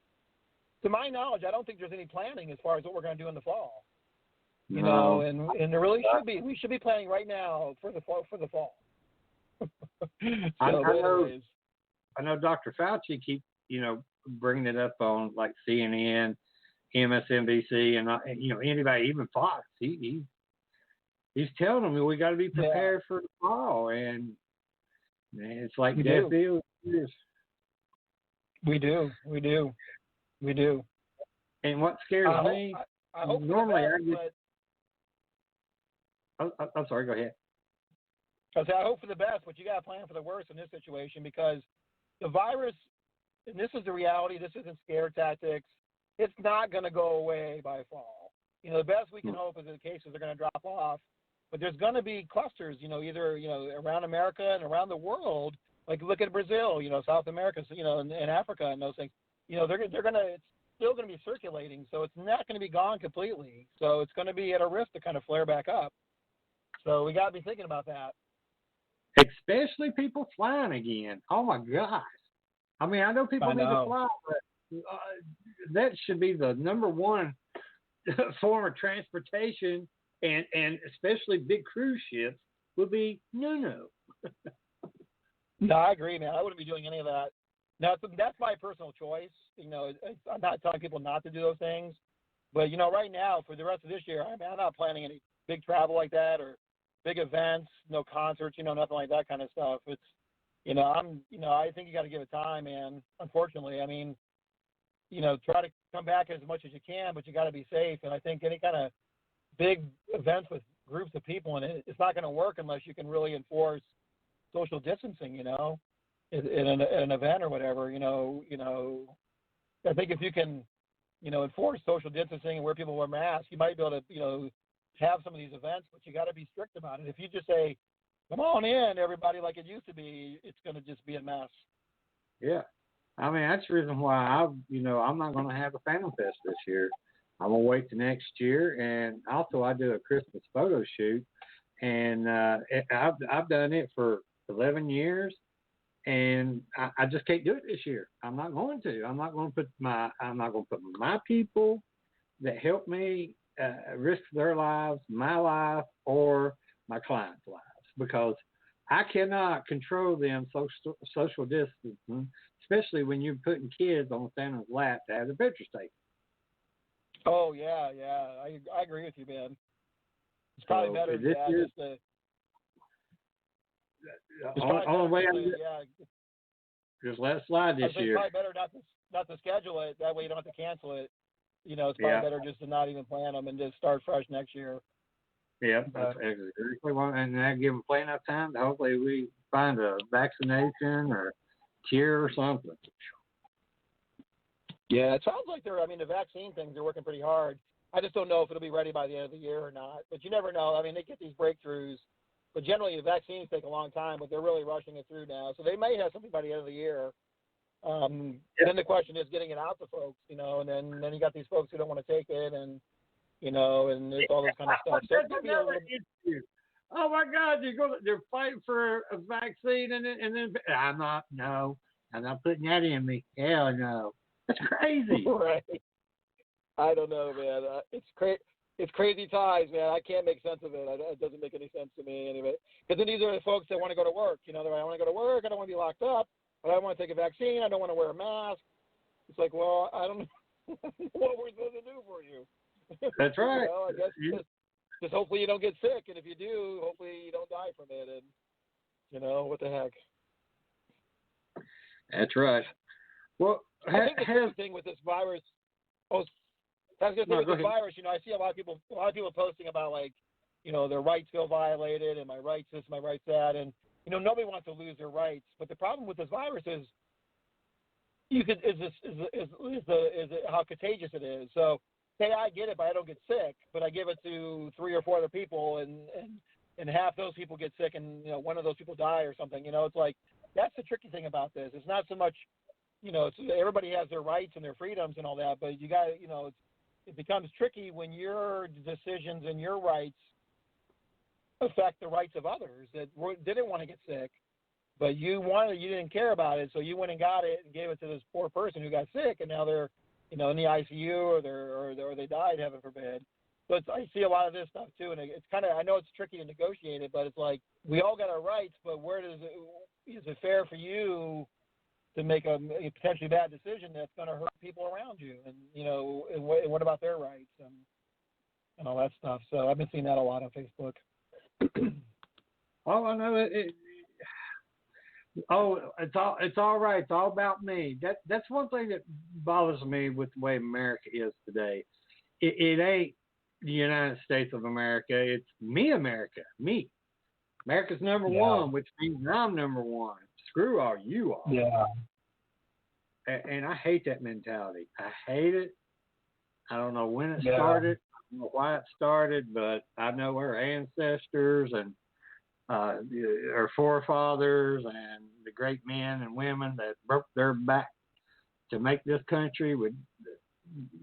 To my knowledge, I don't think there's any planning as far as what we're going to do in the fall. You know, and there really should be. We should be planning right now for the fall. I know Dr. Fauci keep bringing it up on like CNN, MSNBC, and anybody, even Fox. He's telling them we got to be prepared for the fall, and man, it's like death deal. We do. And what scares me, I hope normally best, I get. I'm sorry. Go ahead. I hope for the best, but you got to plan for the worst in this situation because the virus, and this is the reality. This isn't scare tactics. It's not going to go away by fall. The best we can hope is that the cases are going to drop off, but there's going to be clusters. Either around America and around the world. Like look at Brazil. South America. And Africa and those things. They're going to. It's still going to be circulating, so it's not going to be gone completely. So it's going to be at a risk to kind of flare back up. So we got to be thinking about that. Especially people flying again. Oh my gosh! I mean, I know people need to fly, but that should be the number one form of transportation, and especially big cruise ships would be no. No, I agree, man. I wouldn't be doing any of that. Now, that's my personal choice. I'm not telling people not to do those things, but right now for the rest of this year, I'm not planning any big travel like that or big events, no concerts, nothing like that kind of stuff. It's, I think you got to give it time, man. Unfortunately, I mean, try to come back as much as you can, but you got to be safe. And I think any kind of big events with groups of people in it, it's not going to work unless you can really enforce social distancing, in an event or whatever. I think if you can, enforce social distancing and where people wear masks, you might be able to, have some of these events, but you got to be strict about it. If you just say, come on in, everybody, like it used to be, it's going to just be a mess. Yeah. I mean, that's the reason why I'm not going to have a Phantom Fest this year. I'm going to wait to next year. And also I do a Christmas photo shoot, and I've done it for 11 years, and I just can't do it this year. I'm not going to. I'm not going to put my people that help me risk their lives, my life, or my clients' lives, because I cannot control them social distancing, especially when you're putting kids on Santa's lap to have their pictures taken. Oh yeah, I agree with you, man. It's probably better. Just let it slide this year. It's probably better not to schedule it. That way you don't have to cancel it. It's probably better just to not even plan them and just start fresh next year. Yeah, that's exactly what, and that give them plenty enough time to hopefully we find a vaccination or cure or something. Yeah, it sounds like the vaccine things are working pretty hard. I just don't know if it'll be ready by the end of the year or not. But you never know. I mean, they get these breakthroughs, but generally the vaccines take a long time, but they're really rushing it through now. So they may have something by the end of the year. Then the question is getting it out to folks, and then you got these folks who don't want to take it, and and it's all this kind of stuff. So it's gonna be a little... Oh my God, they're fighting for a vaccine, and then I'm not putting that in me. Hell no, that's crazy. Right? I don't know, man. It's crazy times, man. I can't make sense of it. It doesn't make any sense to me anyway. Because then these are the folks that want to go to work. I want to go to work. I don't want to be locked up. But I want to take a vaccine. I don't want to wear a mask. It's like, well, I don't know what we're supposed to do for you. That's right. I guess just hopefully you don't get sick, and if you do, hopefully you don't die from it. And what the heck? That's right. Well, I think the thing with this virus. Oh, I was going to say with this virus. I see a lot of people posting about their rights feel violated, and my rights this, my rights that, and nobody wants to lose their rights. But the problem with this virus is how contagious it is. So say I get it, but I don't get sick, but I give it to 3 or 4 other people, and half those people get sick, and one of those people die or something. It's like that's the tricky thing about this. It's not so much, everybody has their rights and their freedoms and all that, but you got it becomes tricky when your decisions and your rights affect the rights of others that didn't want to get sick, but you didn't care about it, so you went and got it and gave it to this poor person who got sick, and now they're in the ICU or they died, heaven forbid. but I see a lot of this stuff too, and it's kind of, I know it's tricky to negotiate it, but it's like we all got our rights, but where does it, is it fair for you to make a potentially bad decision that's going to hurt people around you, and and what about their rights and all that stuff? So I've been seeing that a lot on Facebook. Oh, I know it. It's all right. It's all about me. That's one thing that bothers me with the way America is today. It ain't the United States of America. It's me, America. Me. America's number one, which means I'm number one. Screw all you are. Yeah. And I hate that mentality. I hate it. I don't know when it started. I don't know why it started, but I know our ancestors and our forefathers and the great men and women that broke their back to make this country,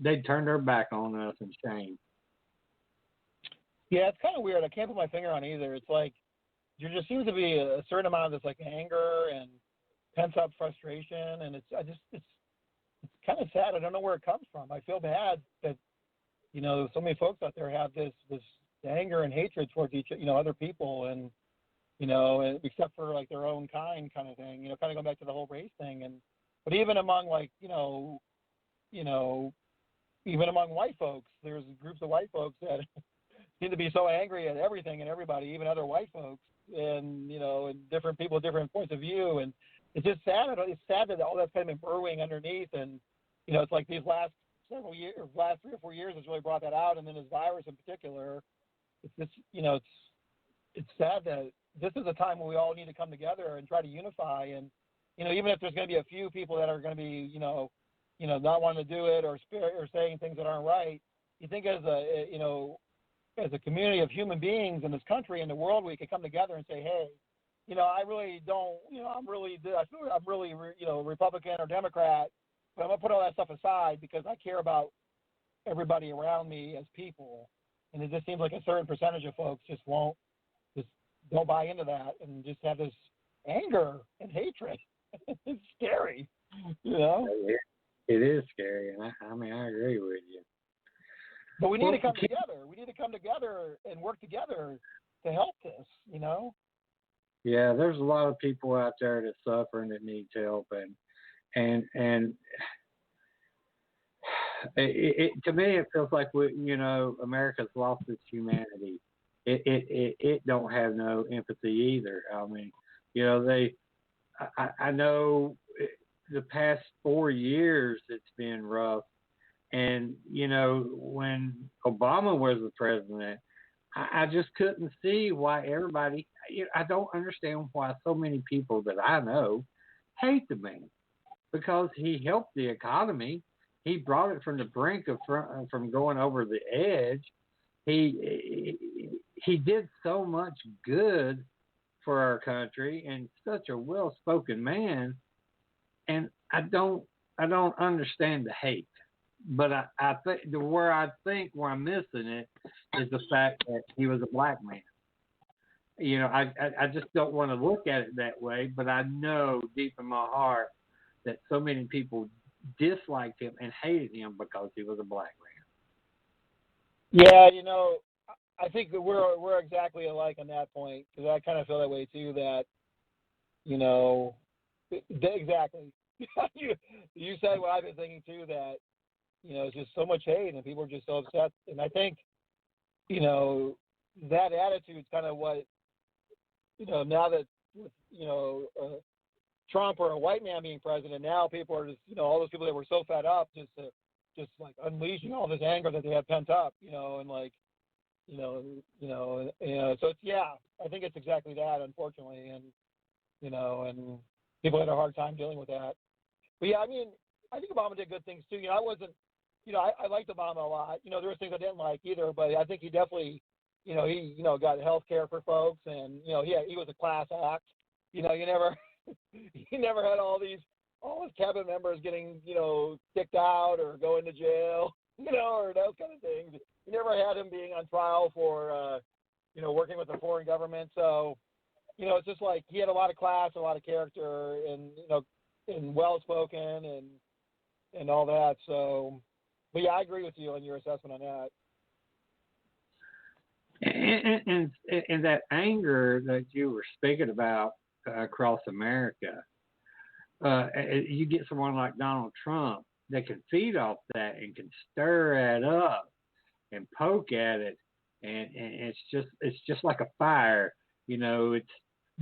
they'd turn their back on us in shame. Yeah, it's kind of weird. I can't put my finger on it either. It's like there just seems to be a certain amount of this like anger and pent up frustration, and it's kind of sad. I don't know where it comes from. I feel bad that so many folks out there have this anger and hatred towards other people, and except for like their own kind of thing. Kind of going back to the whole race thing, but even among like even among white folks, there's groups of white folks that seem to be so angry at everything and everybody, even other white folks, and and different people, different points of view, and it's just sad. It's sad that all that's kind of been brewing underneath, and it's like these last several years, last 3 or 4 years has really brought that out, and then this virus in particular. It's just it's sad that this is a time when we all need to come together and try to unify, and even if there's going to be a few people that are going to be not wanting to do it or saying things that aren't right, you think as a community of human beings in this country and the world, we could come together and say, hey, I really don't, I'm really Republican or Democrat, but I'm going to put all that stuff aside because I care about everybody around me as people. And it just seems like a certain percentage of folks just don't buy into that and just have this anger and hatred. It's scary, It is scary, and I agree with you. But we need to come together. We need to come together and work together to help this, Yeah, there's a lot of people out there that suffer and that needs help, and it to me it feels like America's lost its humanity. It don't have no empathy either. I mean, I know the past 4 years it's been rough, and when Obama was the president, I just couldn't see why everybody. I don't understand why so many people that I know hate the man, because he helped the economy. He brought it from the brink of from going over the edge. He did so much good for our country, and such a well-spoken man. And I don't understand the hate. But I think where I'm missing it is the fact that he was a black man. I just don't want to look at it that way, but I know deep in my heart that so many people disliked him and hated him because he was a black man. Yeah, I think that we're exactly alike on that point, because I kind of feel that way too. That exactly. you said what I've been thinking too. That it's just so much hate and people are just so upset. And I think that attitude is kind of what now that Trump or a white man being president, now people are just all those people that were so fed up just like unleashing all this anger that they had pent up, and like so it's, I think it's exactly that, unfortunately, and and people had a hard time dealing with that. But yeah, I mean, I think Obama did good things too. I wasn't, I liked Obama a lot. There were things I didn't like either, but I think he definitely, he got health care for folks, and he was a class act. You never he never had all his cabinet members getting kicked out or going to jail, or those kind of things. You never had him being on trial for working with a foreign government. So it's just like he had a lot of class, a lot of character, and and well spoken and all that. So, but yeah, I agree with you on your assessment on that. And that anger that you were speaking about across America, you get someone like Donald Trump that can feed off that and can stir it up and poke at it, and it's just like a fire, it's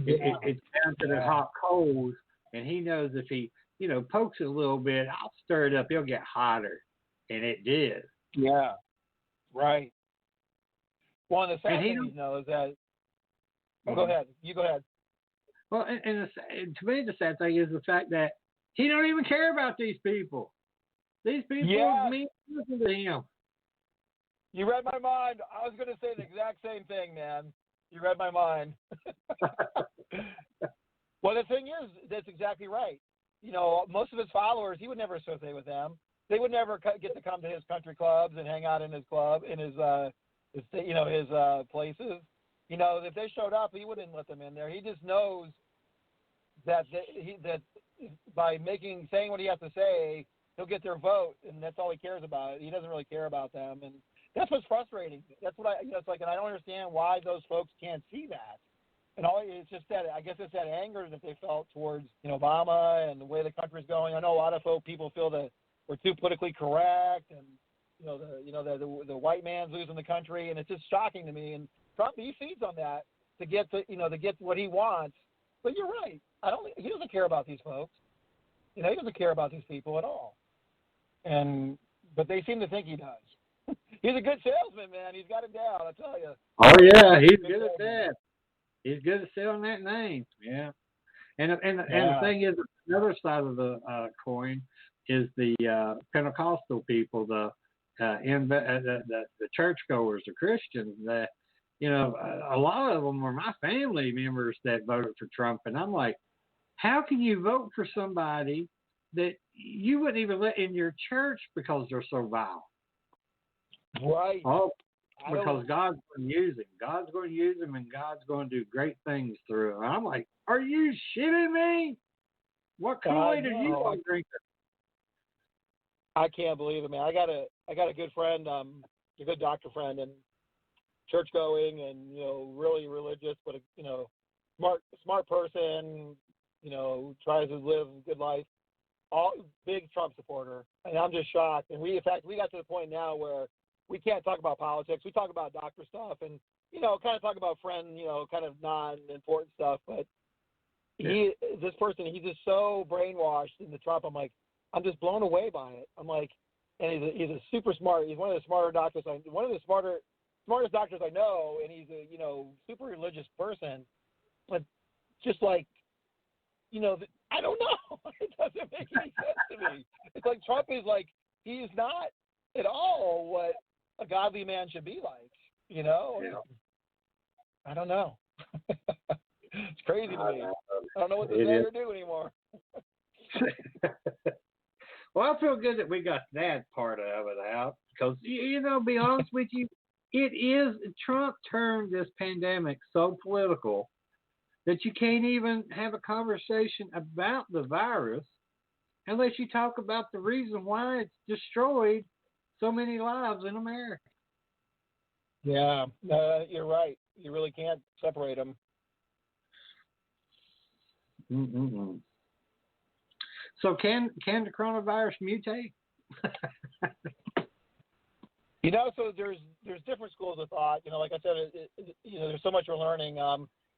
down to the hot coals, and he knows if he pokes it a little bit, I'll stir it up, it'll get hotter, and it did. Yeah, right. Well, and the sad thing is that. Oh, go ahead. You go ahead. Well, and to me, the sad thing is the fact that he don't even care about these people. These people mean nothing to him. You read my mind. I was going to say the exact same thing, man. You read my mind. Well, the thing is, that's exactly right. Most of his followers, he would never associate with them. They would never get to come to his country clubs and hang out in his club, in his places. If they showed up, he wouldn't let them in there. He just knows that by saying what he has to say, he'll get their vote, and that's all he cares about. He doesn't really care about them, and that's what's frustrating. That's what it's like, and I don't understand why those folks can't see that. And it's just that, I guess it's that anger that they felt towards Obama and the way the country's going. I know a lot of people feel that we're too politically correct, and the white man's losing the country, and it's just shocking to me. And Trump, he feeds on that to get what he wants. But you're right. He doesn't care about these folks. He doesn't care about these people at all. But they seem to think he does. He's a good salesman, man. He's got it down, I tell you. Oh yeah, he's good at that. He's good at selling that name. Yeah. And the thing is, the other side of the coin is the Pentecostal people, the churchgoers, the Christians. That a lot of them were my family members that voted for Trump, and I'm like, how can you vote for somebody that you wouldn't even let in your church because they're so vile? Right. Oh, because God's going to use him. God's going to use him, and God's going to do great things through him. And I'm like, are you shitting me? What Kool-Aid are you drinking? I can't believe it, man. I got a good friend, a good doctor friend, and church going, and really religious, but smart person. Tries to live a good life. All big Trump supporter, and I'm just shocked. And we got to the point now where we can't talk about politics. We talk about doctor stuff, and kind of talk about friend, kind of non-important stuff. But this person, he's just so brainwashed in the Trump. I'm like, I'm just blown away by it. I'm like, and he's a super smart. He's one of the smarter doctors. One of the smartest doctors I know, and he's a super religious person. But just like, I don't know. It doesn't make any sense to me. It's like Trump is like, he's not at all what a godly man should be like. Yeah. I don't know. It's crazy to me. I don't know what to say or do anymore. Well, I feel good that we got that part of it out because, be honest with you, Trump turned this pandemic so political that you can't even have a conversation about the virus unless you talk about the reason why it's destroyed so many lives in America. Yeah, you're right. You really can't separate them. Mm-mm. So can the coronavirus mutate? So there's different schools of thought. Like I said, there's so much we're learning.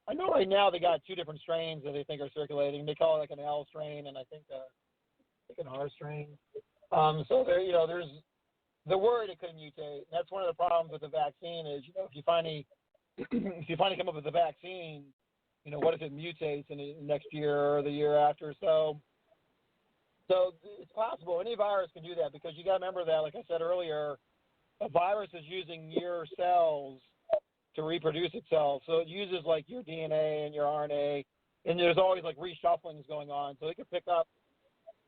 I know right now they got two different strains that they think are circulating. They call it like an L strain and I think an R strain. So there's the worried it could mutate. And that's one of the problems with the vaccine is, if you finally come up with a vaccine, what if it mutates in the next year or the year after? So it's possible. Any virus can do that because you got to remember that, like I said earlier, a virus is using your cells to reproduce itself. So it uses like your DNA and your RNA, and there's always like reshufflings going on. So it could pick up,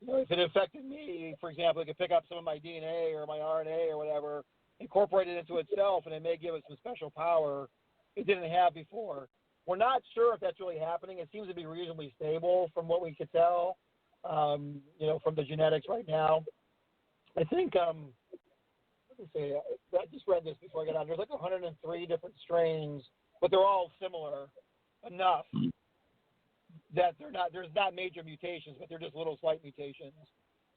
if it affected me, for example, it could pick up some of my DNA or my RNA or whatever, incorporate it into itself, and it may give it some special power it didn't have before. We're not sure if that's really happening. It seems to be reasonably stable from what we could tell, from the genetics right now. I think let's see, I just read this before I got on. There's like 103 different strains, but they're all similar enough that there's not major mutations, but they're just little slight mutations.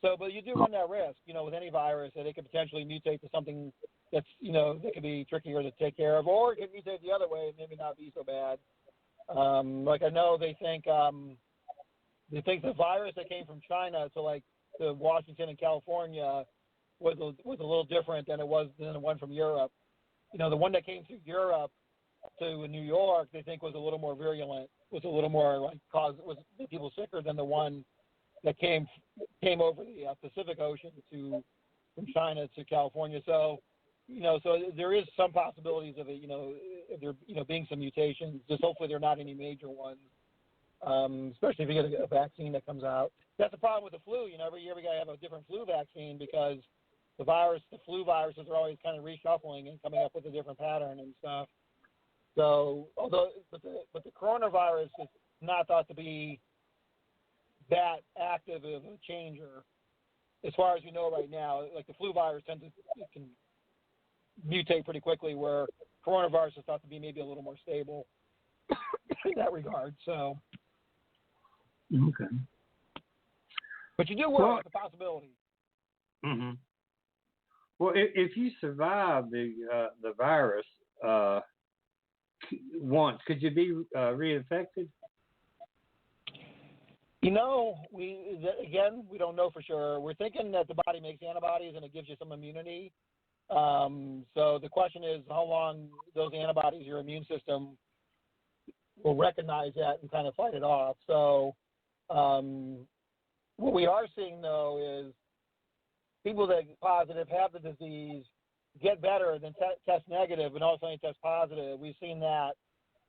So, but you do run that risk, with any virus, that it could potentially mutate to something that's, that could be trickier to take care of, or it could mutate the other way and maybe not be so bad. Like I know they think the virus that came from China to Washington and California was a little different than the one from Europe. The one that came through Europe to New York, they think was a little more virulent, was a little more was people sicker than the one that came over the Pacific Ocean from China to California. So, so there is some possibilities of it, there being some mutations. Just hopefully there are not any major ones. Especially if you get a vaccine that comes out. That's the problem with the flu. Every year we got to have a different flu vaccine because the flu viruses are always kind of reshuffling and coming up with a different pattern and stuff. So, but the coronavirus is not thought to be that active of a changer, as far as we know right now. Like the flu virus can mutate pretty quickly, where coronavirus is thought to be maybe a little more stable in that regard. So. Okay. But you do worry about the possibility. Mm-hmm. Well, if you survive the virus once, could you be reinfected? We don't know for sure. We're thinking that the body makes antibodies and it gives you some immunity. So the question is how long those antibodies, your immune system, will recognize that and kind of fight it off. So what we are seeing, though, is people that are positive have the disease get better, then test negative, and all of a sudden test positive. We've seen that.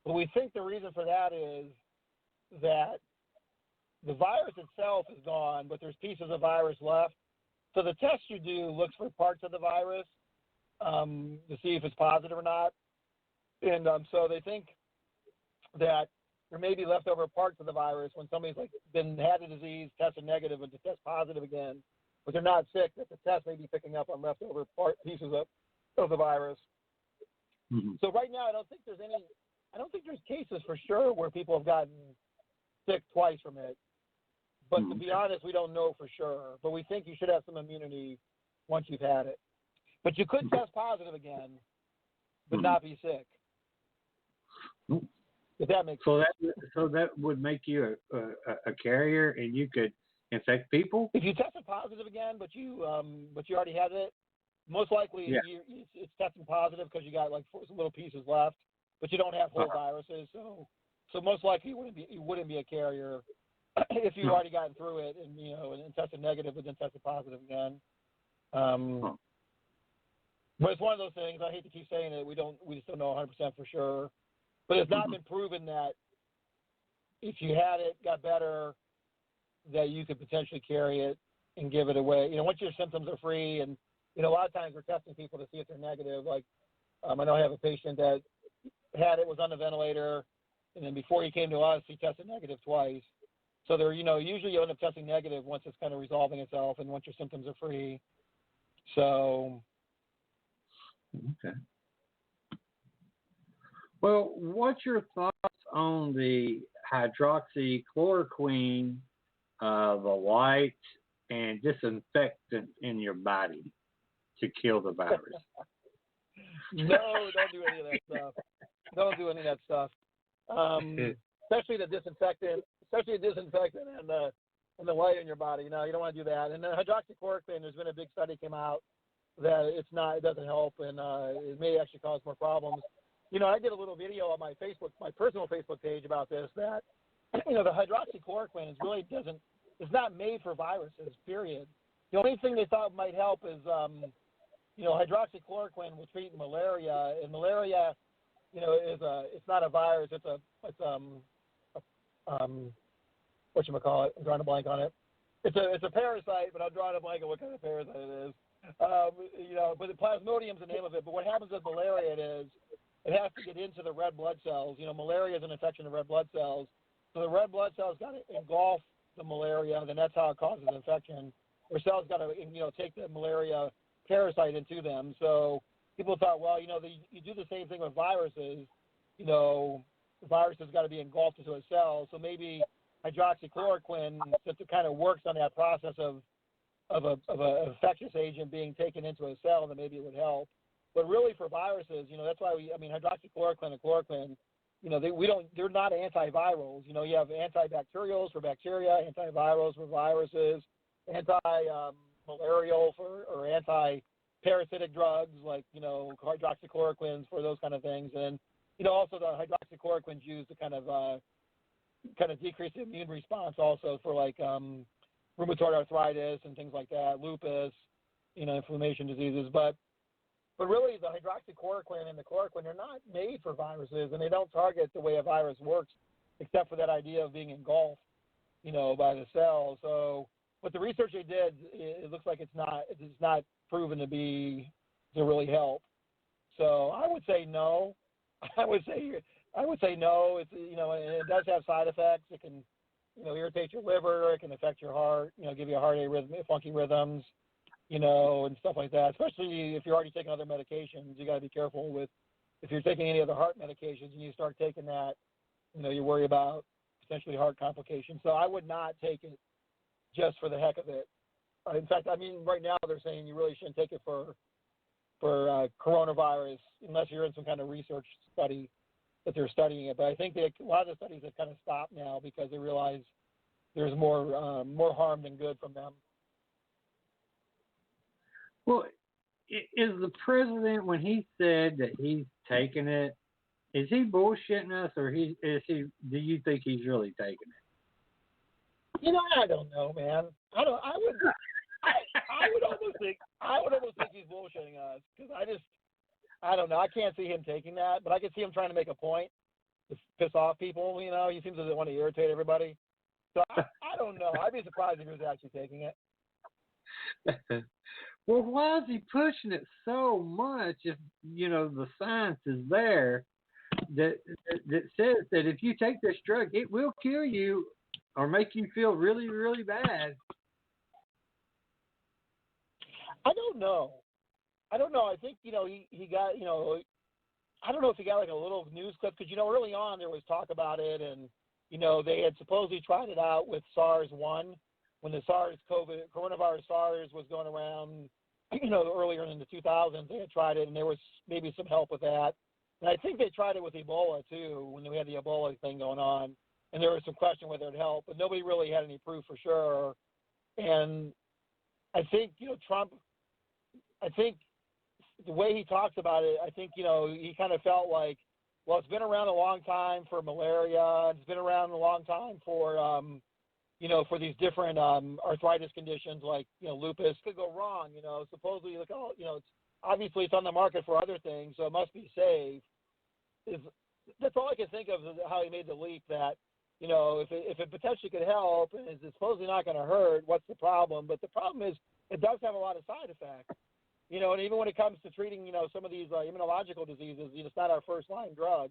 But we think the reason for that is that the virus itself is gone, but there's pieces of virus left. So the test you do looks for parts of the virus to see if it's positive or not. And so they think that there may be leftover parts of the virus when somebody's had the disease, tested negative, and to test positive again, but they're not sick, that the test may be picking up on leftover pieces of the virus. Mm-hmm. So right now, I don't think there's cases for sure where people have gotten sick twice from it. But to be honest, we don't know for sure. But we think you should have some immunity once you've had it. But you could test positive again, but not be sick. If that makes sense. So that would make you a carrier, and you could infect people. If you tested positive again, but you already had it, most likely it's testing positive because you got some little pieces left, but you don't have whole viruses. So most likely you wouldn't be a carrier if you already gotten through it and tested negative, but then tested positive again. But it's one of those things. I hate to keep saying it. We just don't know 100% for sure. But it's not been proven that if you had it, got better, that you could potentially carry it and give it away. Once your symptoms are free, and a lot of times we're testing people to see if they're negative. I know I have a patient that had it, was on the ventilator, and then before he came to us, he tested negative twice. So they're, usually you end up testing negative once it's kind of resolving itself and once your symptoms are free. So. Okay. Well, what's your thoughts on the hydroxychloroquine, the light, and disinfectant in your body to kill the virus? No, don't do any of that stuff. Don't do any of that stuff. Especially the disinfectant and the light in your body. No, you don't want to do that. And the hydroxychloroquine, there's been a big study came out that it doesn't help, and it may actually cause more problems. I did a little video on my personal Facebook page about this, that, the hydroxychloroquine it's not made for viruses, period. The only thing they thought might help is, hydroxychloroquine will treat malaria, and malaria, it's not a virus, it's whatchamacallit, I'm drawing a blank on it. It's a parasite, but I'm drawing a blank on what kind of parasite it is. But the plasmodium is the name of it. But what happens with malaria is it has to get into the red blood cells. Malaria is an infection of red blood cells. So the red blood cells got to engulf the malaria, and then that's how it causes infection. Or cells got to, take the malaria parasite into them. So people thought, well, you do the same thing with viruses. The virus has got to be engulfed into a cell. So maybe hydroxychloroquine, since it kind of works on that process of an infectious agent being taken into a cell, then maybe it would help. But really, for viruses, that's why hydroxychloroquine and chloroquine, they're not antivirals. You have antibacterials for bacteria, antivirals for viruses, anti-malarial or anti-parasitic drugs like, hydroxychloroquines for those kind of things. And, also the hydroxychloroquine's used to kind of decrease the immune response also for like rheumatoid arthritis and things like that, lupus, inflammation diseases. But really, the hydroxychloroquine and the chloroquine are not made for viruses, and they don't target the way a virus works, except for that idea of being engulfed, by the cell. So, but the research they did, it looks like it's not proven to really help. So I would say no. I would say no. It's and it does have side effects. It can irritate your liver. It can affect your heart. Give you a heart rhythm, funky rhythms. And stuff like that. Especially if you're already taking other medications, you got to be careful with. If you're taking any other heart medications and you start taking that, you worry about potentially heart complications. So I would not take it just for the heck of it. In fact, right now they're saying you really shouldn't take it for coronavirus unless you're in some kind of research study that they're studying it. But I think a lot of the studies have kind of stopped now because they realize there's more harm than good from them. Well, is the president, when he said that he's taking it, is he bullshitting us, or do you think he's really taking it? I don't know, man. I would almost think he's bullshitting us because I don't know. I can't see him taking that, but I can see him trying to make a point to piss off people. He seems to want to irritate everybody. So I don't know. I'd be surprised if he was actually taking it. Well, why is he pushing it so much if, the science is there that says that if you take this drug, it will kill you or make you feel really, really bad? I don't know. I think, he got, I don't know if he got like a little news clip because, early on there was talk about it and, they had supposedly tried it out with SARS-1 when the coronavirus SARS was going around, earlier in the 2000s. They had tried it and there was maybe some help with that. And I think they tried it with Ebola too when we had the Ebola thing going on. And there was some question whether it helped, but nobody really had any proof for sure. And I think, Trump, the way he talks about it, I think, he kind of felt like, well, it's been around a long time for malaria. It's been around a long time for, for these different arthritis conditions like, lupus. Could go wrong, supposedly, like, obviously it's on the market for other things, so it must be safe. That's all I can think of is how he made the leap that, if it potentially could help and it's supposedly not going to hurt, what's the problem? But the problem is it does have a lot of side effects. And even when it comes to treating, some of these immunological diseases, it's not our first line drug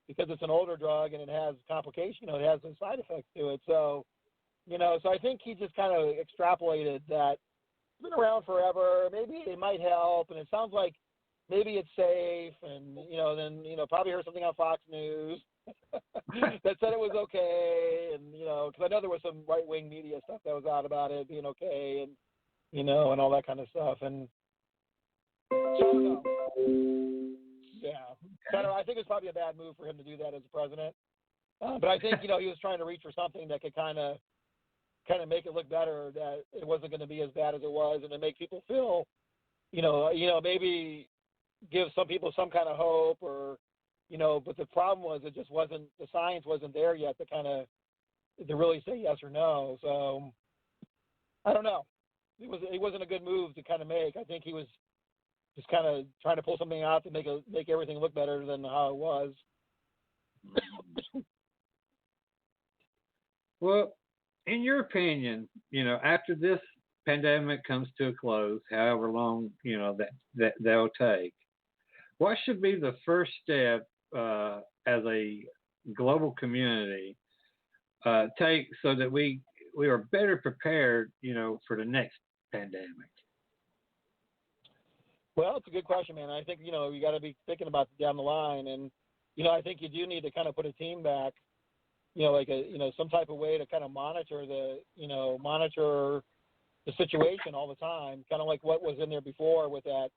because it's an older drug and it has complications, it has some side effects to it. So, so I think he just kind of extrapolated that it's been around forever. Maybe it might help. And it sounds like maybe it's safe. And, then, probably heard something on Fox News that said it was okay. And, because I know there was some right-wing media stuff that was out about it being okay and, and all that kind of stuff. And, so I don't know. Yeah. I think it's probably a bad move for him to do that as a president. But I think, he was trying to reach for something that could kind of make it look better, that it wasn't going to be as bad as it was, and to make people feel, maybe give some people some kind of hope or, but the problem was it just wasn't, the science wasn't there yet to really say yes or no. So I don't know. It wasn't a good move to kind of make. I think he was just kind of trying to pull something out to make everything look better than how it was. Well, in your opinion, after this pandemic comes to a close, however long, that they'll take, what should be the first step as a global community take so that we are better prepared, for the next pandemic? Well, it's a good question, man. I think, you got to be thinking about it down the line. And, I think you do need to kind of put a team back, like some type of way to kind of monitor monitor the situation all the time, kind of like what was in there before with that,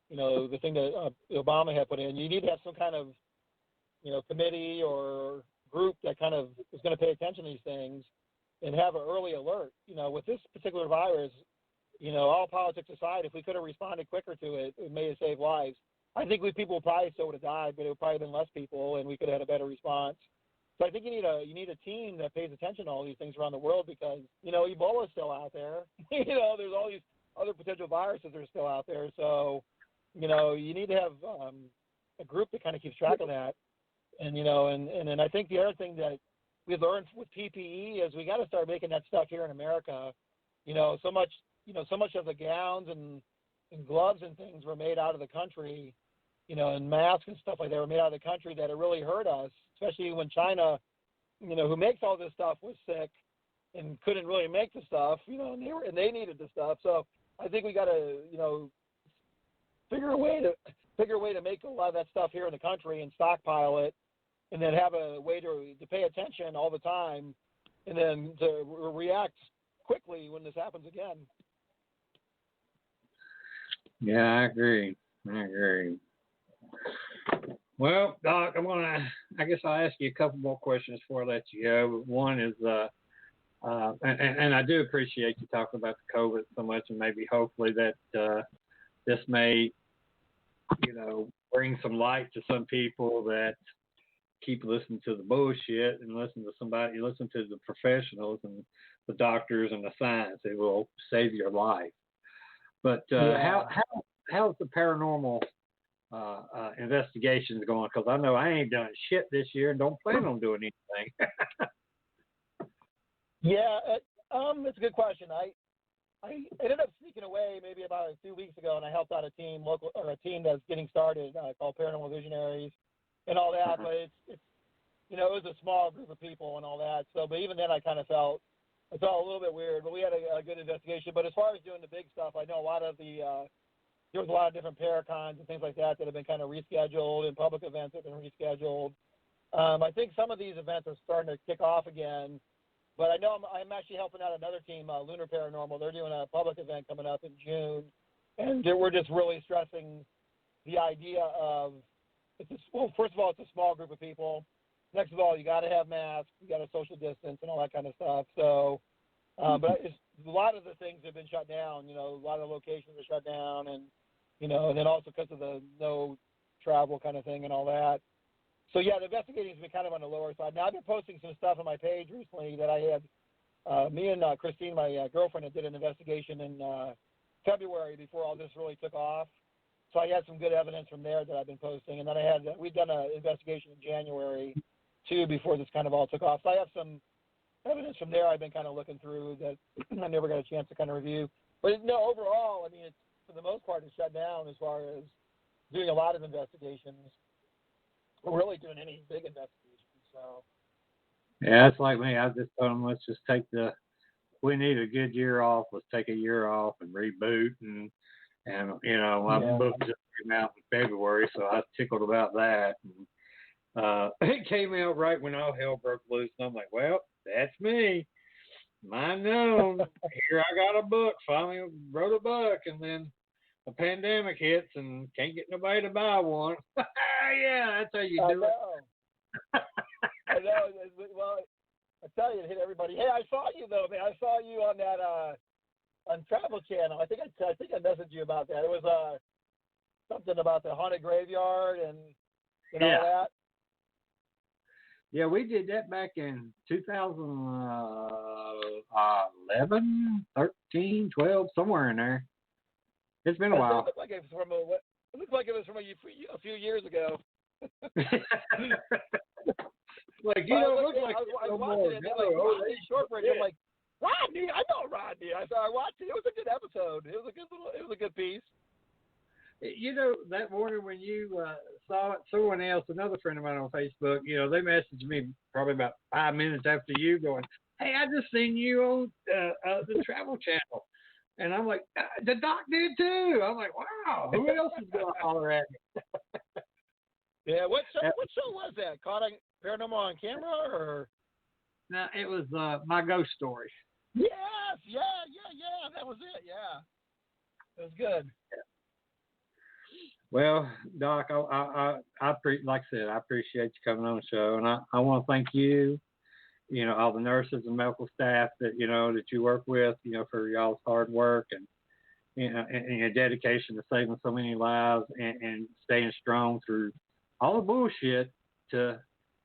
the thing that Obama had put in. You need to have some kind of, committee or group that kind of is going to pay attention to these things and have an early alert. With this particular virus, all politics aside, if we could have responded quicker to it, it may have saved lives. I think people probably still would have died, but it would probably have been less people, and we could have had a better response. So I think you need a team that pays attention to all these things around the world because, Ebola is still out there. There's all these other potential viruses that are still out there. So, you need to have a group that kind of keeps track of that. And, and I think the other thing that we've learned with PPE is we got to start making that stuff here in America. So much of the gowns and gloves and things were made out of the country, and masks and stuff like that were made out of the country that it really hurt us, especially when China, who makes all this stuff, was sick and couldn't really make the stuff, and they needed the stuff. So I think we got to, figure a way to make a lot of that stuff here in the country and stockpile it, and then have a way to pay attention all the time, and then to react quickly when this happens again. Yeah, I agree. Well, Doc, I guess I'll ask you a couple more questions before I let you go. One is, and I do appreciate you talking about the COVID so much, and maybe hopefully that this may, bring some light to some people that keep listening to the bullshit and listen to the professionals and the doctors and the science. It will save your life. But how's the paranormal investigations going? Because I know I ain't done shit this year and don't plan on doing anything. Yeah, it's a good question. I ended up sneaking away maybe about a few weeks ago, and I helped out a team that's getting started called Paranormal Visionaries and all that. But it's it was a small group of people and all that. So, but even then, I kind of felt a little bit weird. But we had a good investigation. But as far as doing the big stuff, I know a lot of there was a lot of different paracons and things like that have been kind of rescheduled, and public events have been rescheduled. I think some of these events are starting to kick off again. But I know I'm actually helping out another team, Lunar Paranormal. They're doing a public event coming up in June, and we're just really stressing the idea of first of all, it's a small group of people. Next of all, you got to have masks, you got to social distance, and all that kind of stuff. So, but a lot of the things have been shut down. A lot of locations are shut down, and and then also because of the no travel kind of thing and all that. So, yeah, the investigating has been kind of on the lower side. Now, I've been posting some stuff on my page recently that I had. Me and Christine, my girlfriend, did an investigation in February before all this really took off. So I had some good evidence from there that I've been posting. And then we'd done an investigation in January, too, before this kind of all took off. So I have some evidence from there I've been kind of looking through that I never got a chance to kind of review. But, no, overall, I mean, it's, for the most part, it's shut down as far as doing a lot of investigations. We're really doing any big investigations, so. Yeah, it's like me. I just told them, let's just we need a good year off. Let's take a year off and reboot. And my book just came out in February, so I was tickled about that. And, it came out right when all hell broke loose, and I'm like, well, that's me. Mine known. Here I got a book. Finally wrote a book, and then the pandemic hits and can't get nobody to buy one. Yeah, that's how you do it. I know. Well, I tell you, it hit everybody. Hey, I saw you though, man. I saw you on that on Travel Channel. I think I messaged you about that. It was something about the haunted graveyard and all that. Yeah, we did that back in 2011, 13, 12, somewhere in there. It's been a while. It looked like it was from a few years ago. Like, you don't look like I was watching it, and Rodney Shortbridge. I'm like, Rodney, I know Rodney. I watched it. It was a good episode. It was a good piece. That morning when you saw it, someone else, another friend of mine on Facebook, they messaged me probably about 5 minutes after you going, hey, I just seen you on the Travel Channel. And I'm like, the doc did too. I'm like, wow, who else is going to holler at me? Yeah, what show was that? Caught on Paranormal on Camera, or? No, it was My Ghost Story. Yes, yeah, that was it, yeah. It was good. Well, Doc, like I said, I appreciate you coming on the show, and I want to thank you, all the nurses and medical staff that you work with, for y'all's hard work and your dedication to saving so many lives and staying strong through all the bullshit to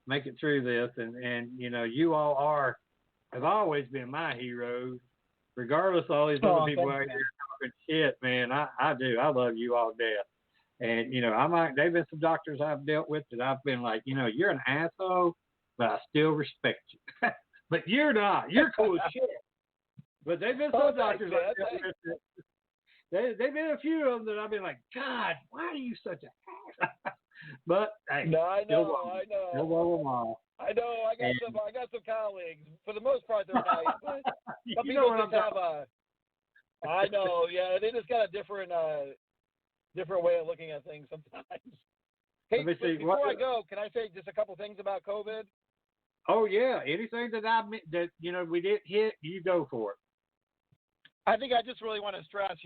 make it through this. And you all have always been my heroes, regardless of all these other people out here talking shit, man. I do. I love you all to death. And, they've been some doctors I've dealt with that I've been like, you're an asshole, but I still respect you. But you're not. You're cool as shit. But they've been some doctors I've dealt with that they've been a few of them that I've been like, God, why are you such an ass? But, hey. No, I know. Still love them all. I know. I got some colleagues. For the most part, they're nice. But some You people know just have I know. Yeah, they just got a different way of looking at things sometimes. Hey, before I go, can I say just a couple things about COVID? Oh yeah, anything that we didn't hit, you go for it. I think I just really want to stress,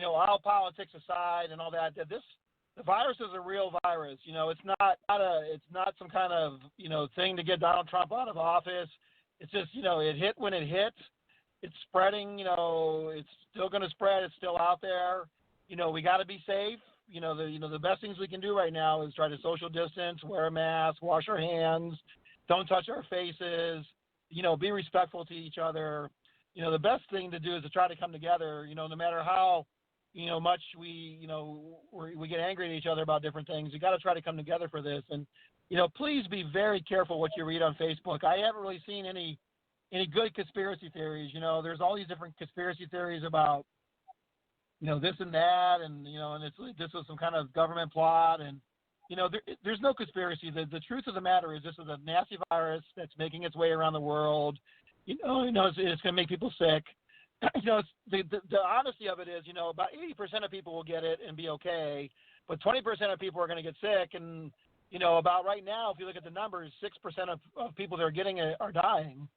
all politics aside and all that the virus is a real virus. It's not some kind of thing to get Donald Trump out of office. It's just it hit when it hit. It's spreading. It's still going to spread. It's still out there. We got to be safe. The best things we can do right now is try to social distance, wear a mask, wash our hands, don't touch our faces, be respectful to each other. The best thing to do is to try to come together, no matter how, much we get angry at each other about different things. You got to try to come together for this. And, please be very careful what you read on Facebook. I haven't really seen any good conspiracy theories. There's all these different conspiracy theories about, this and that, and this was some kind of government plot, and there's no conspiracy. The truth of the matter is this is a nasty virus that's making its way around the world. It's going to make people sick. The honesty of it is, about 80% of people will get it and be okay, but 20% of people are going to get sick, and about right now, if you look at the numbers, 6% of people that are getting it are dying.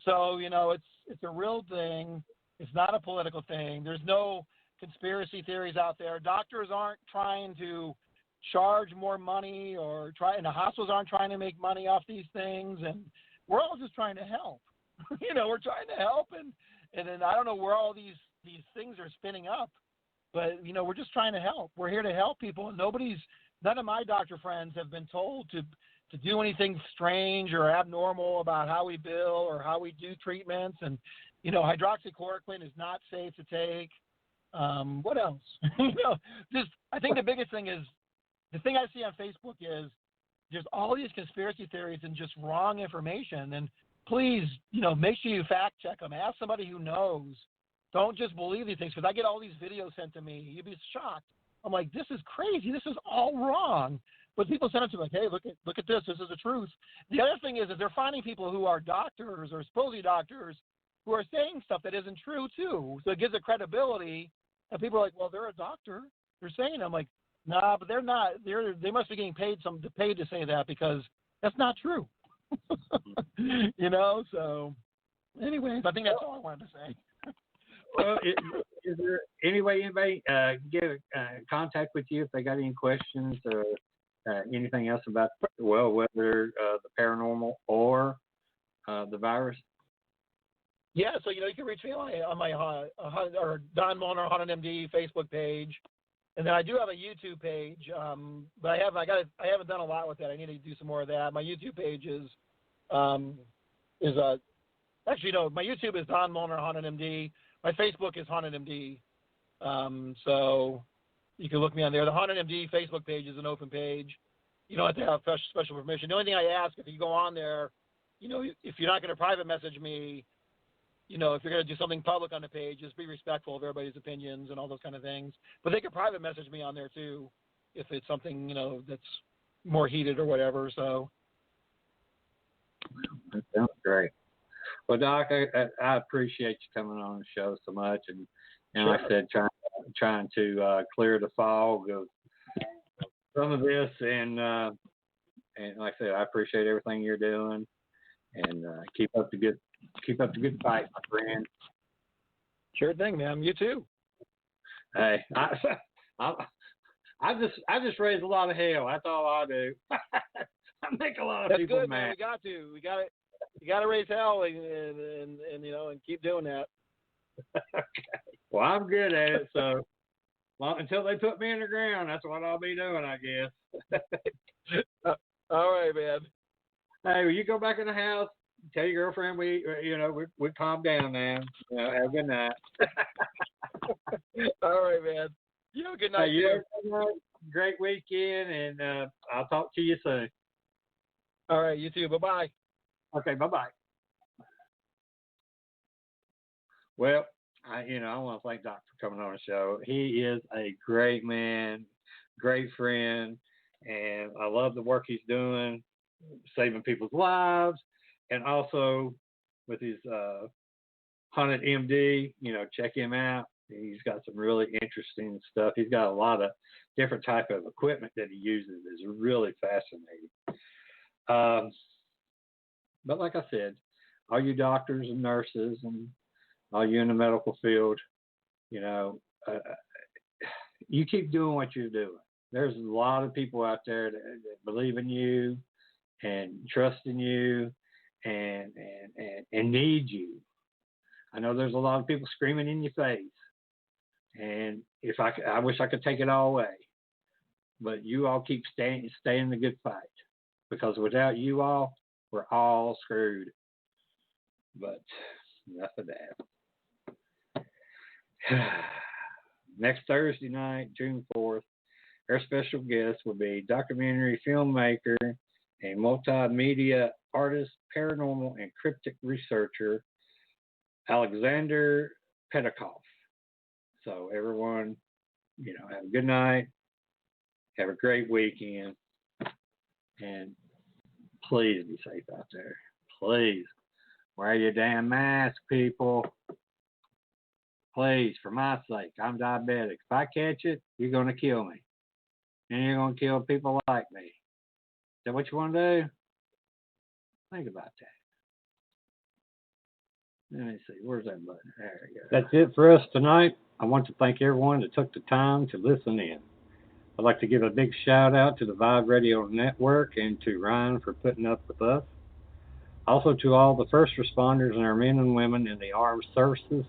So it's a real thing. It's not a political thing. There's no conspiracy theories out there. Doctors aren't trying to charge more money and the hospitals aren't trying to make money off these things, and we're all just trying to help. We're trying to help, and then I don't know where all these things are spinning up, but we're just trying to help. We're here to help people, and none of my doctor friends have been told to do anything strange or abnormal about how we bill or how we do treatments. And hydroxychloroquine is not safe to take. What else? I think the biggest thing is, the thing I see on Facebook is there's all these conspiracy theories and just wrong information. And please, make sure you fact check them. Ask somebody who knows. Don't just believe these things, because I get all these videos sent to me. You'd be shocked. I'm like, this is crazy. This is all wrong. But people send it to me like, hey, look at this. This is the truth. The other thing is that they're finding people who are doctors or supposedly doctors who are saying stuff that isn't true too. So it gives it credibility. And people are like, well, they're a doctor. They're saying, I'm like, nah, but they're not. They must be getting paid to say that, because that's not true. So anyways, I think that's all I wanted to say. Well, is there any way anybody can get contact with you if they got any questions or anything else about, whether the paranormal or the virus? Yeah, so you can reach me on my or Don Molnar MD Facebook page, and then I do have a YouTube page, but I haven't done a lot with that. I need to do some more of that. My YouTube page is my YouTube is Don Molnar MD. My Facebook is Haunted MD. So you can look me on there. The Haunted MD Facebook page is an open page. You don't have to have special permission. The only thing I ask, if you go on there, if you're not going to private message me, if you're going to do something public on the page, just be respectful of everybody's opinions and all those kind of things. But they can private message me on there too, if it's something, that's more heated or whatever. So. That sounds great. Well, Doc, I appreciate you coming on the show so much, and Sure. like I said, trying to clear the fog of some of this, and like I said, I appreciate everything you're doing, and keep up the good fight, my friend. Sure thing, man. You too. Hey, I just raise a lot of hell. That's all I do. I make a lot of That's people good, mad. man. We got to. You got to raise hell and and keep doing that. Okay. Well, I'm good at it, so until they put me in the ground, that's what I'll be doing, I guess. All right, man. Hey, will you go back in the house? Tell your girlfriend we calm down now. Have a good night. All right, man. You have a good night, you too. have a good night. Great weekend, and I'll talk to you soon. All right, you too. Bye-bye. Okay, bye-bye. Well, I want to thank Doc for coming on the show. He is a great man, great friend, and I love the work he's doing, saving people's lives, and also with his Molnar MD. Check him out. He's got some really interesting stuff. He's got a lot of different type of equipment that he uses. It's really fascinating. But like I said, all you doctors and nurses and all you in the medical field, you keep doing what you're doing. There's a lot of people out there that believe in you and trust in you and need you. I know there's a lot of people screaming in your face, and I wish I could take it all away, but you all keep staying the good fight, because without you all, we're all screwed. But enough of that. Next Thursday night, June 4th, our special guest will be documentary filmmaker and multimedia artist, paranormal and cryptic researcher, Alexander Petikoff. So everyone, have a good night, have a great weekend, and please be safe out there. Please wear your damn mask, people. Please, for my sake, I'm diabetic. If I catch it, you're going to kill me. And you're going to kill people like me. Is that what you want to do? Think about that. Let me see. Where's that button? There we go. That's it for us tonight. I want to thank everyone that took the time to listen in. I'd like to give a big shout out to the Vibe Radio Network and to Ryan for putting up with us. Also to all the first responders and our men and women in the armed services.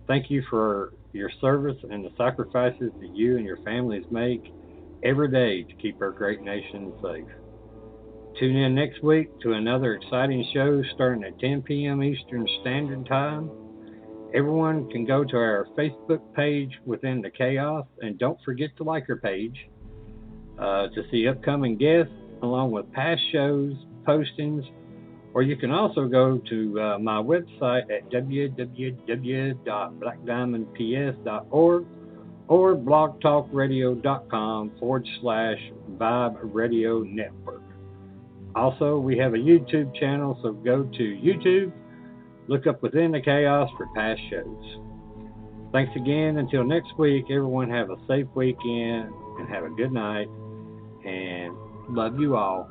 Thank you for your service and the sacrifices that you and your families make every day to keep our great nation safe. Tune in next week to another exciting show starting at 10 p.m. Eastern Standard Time. Everyone can go to our Facebook page Within the Chaos, and don't forget to like our page to see upcoming guests along with past shows, postings, or you can also go to my website at www.blackdiamondps.org or blogtalkradio.com/Vibe Radio Network. Also, we have a YouTube channel, so go to YouTube, look up Within the Chaos for past shows. Thanks again. Until next week, everyone have a safe weekend and have a good night. And love you all.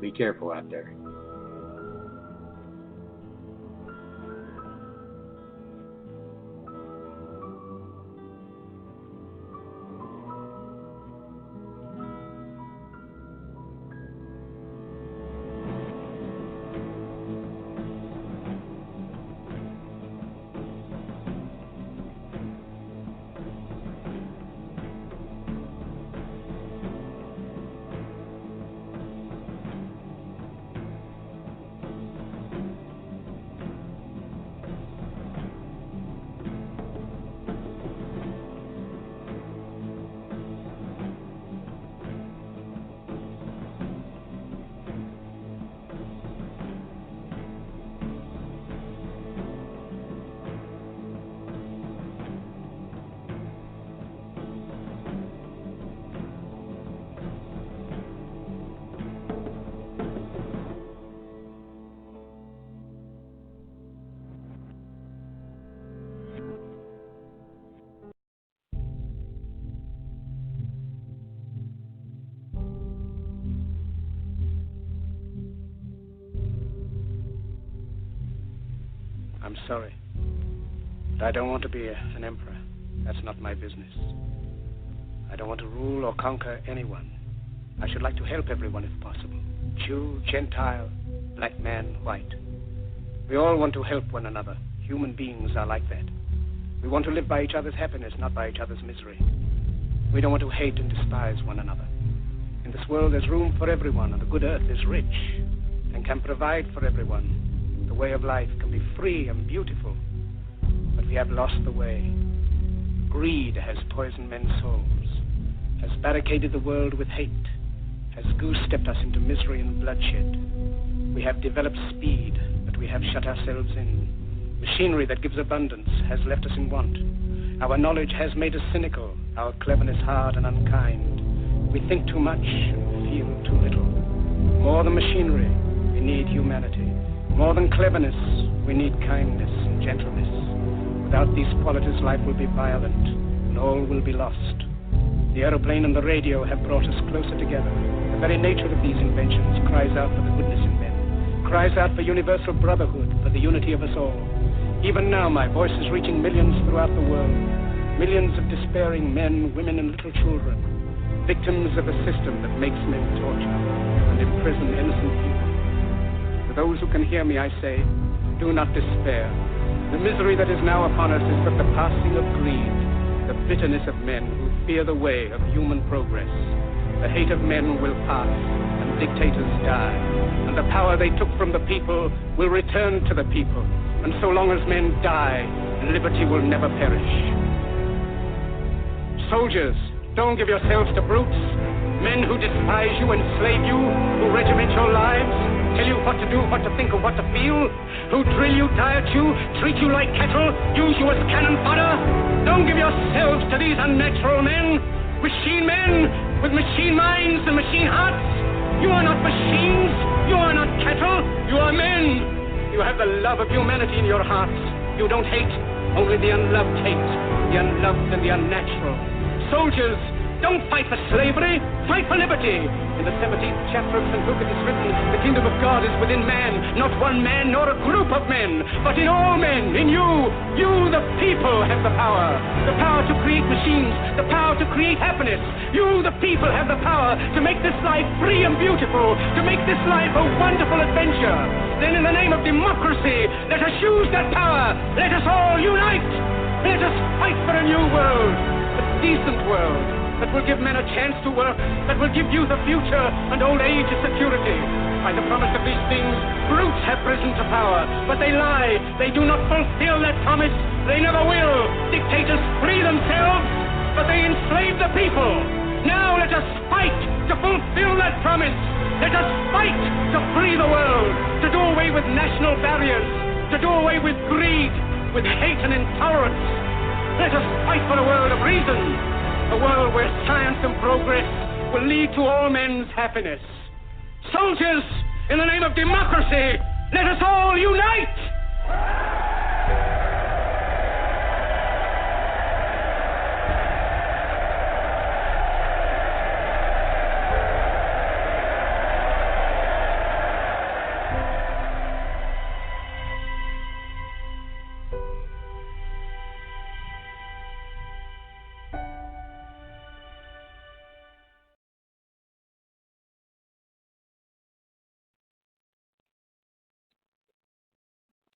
Be careful out there. I'm sorry. But I don't want to be an emperor. That's not my business. I don't want to rule or conquer anyone. I should like to help everyone if possible. Jew, Gentile, black man, white. We all want to help one another. Human beings are like that. We want to live by each other's happiness, not by each other's misery. We don't want to hate and despise one another. In this world, there's room for everyone, and the good earth is rich and can provide for everyone. The way of life can be free and beautiful, but we have lost the way. Greed has poisoned men's souls, has barricaded the world with hate, has goose-stepped us into misery and bloodshed. We have developed speed, but we have shut ourselves in. Machinery that gives abundance has left us in want. Our knowledge has made us cynical, our cleverness hard and unkind. We think too much and feel too little. More than machinery, we need humanity. More than cleverness, we need kindness and gentleness. Without these qualities, life will be violent, and all will be lost. The aeroplane and the radio have brought us closer together. The very nature of these inventions cries out for the goodness in men, cries out for universal brotherhood, for the unity of us all. Even now, my voice is reaching millions throughout the world, millions of despairing men, women, and little children, victims of a system that makes men torture and imprison innocent people. To those who can hear me, I say, do not despair. The misery that is now upon us is but the passing of greed, the bitterness of men who fear the way of human progress. The hate of men will pass, and dictators die, and the power they took from the people will return to the people. And so long as men die, liberty will never perish. Soldiers, don't give yourselves to brutes, men who despise you, enslave you, who regiment your lives, tell you what to do, what to think, or what to feel, who drill you, diet you, treat you like cattle, use you as cannon fodder. Don't give yourselves to these unnatural men, machine men with machine minds and machine hearts. You are not machines, you are not cattle, you are men. You have the love of humanity in your hearts. You don't hate, only the unloved hate, the unloved and the unnatural. Soldiers, don't fight for slavery, fight for liberty. In the 17th chapter of St. Luke it is written, the kingdom of God is within man, not one man nor a group of men, but in all men, in you. You, the people, have the power to create machines, the power to create happiness. You, the people, have the power to make this life free and beautiful, to make this life a wonderful adventure. Then in the name of democracy, let us use that power. Let us all unite. Let us fight for a new world, a decent world, that will give men a chance to work, that will give youth a future and old age a security. By the promise of these things, brutes have risen to power, but they lie. They do not fulfill that promise. They never will. Dictators free themselves, but they enslave the people. Now let us fight to fulfill that promise. Let us fight to free the world, to do away with national barriers, to do away with greed, with hate and intolerance. Let us fight for a world of reason, a world where science and progress will lead to all men's happiness. Soldiers, in the name of democracy, let us all unite!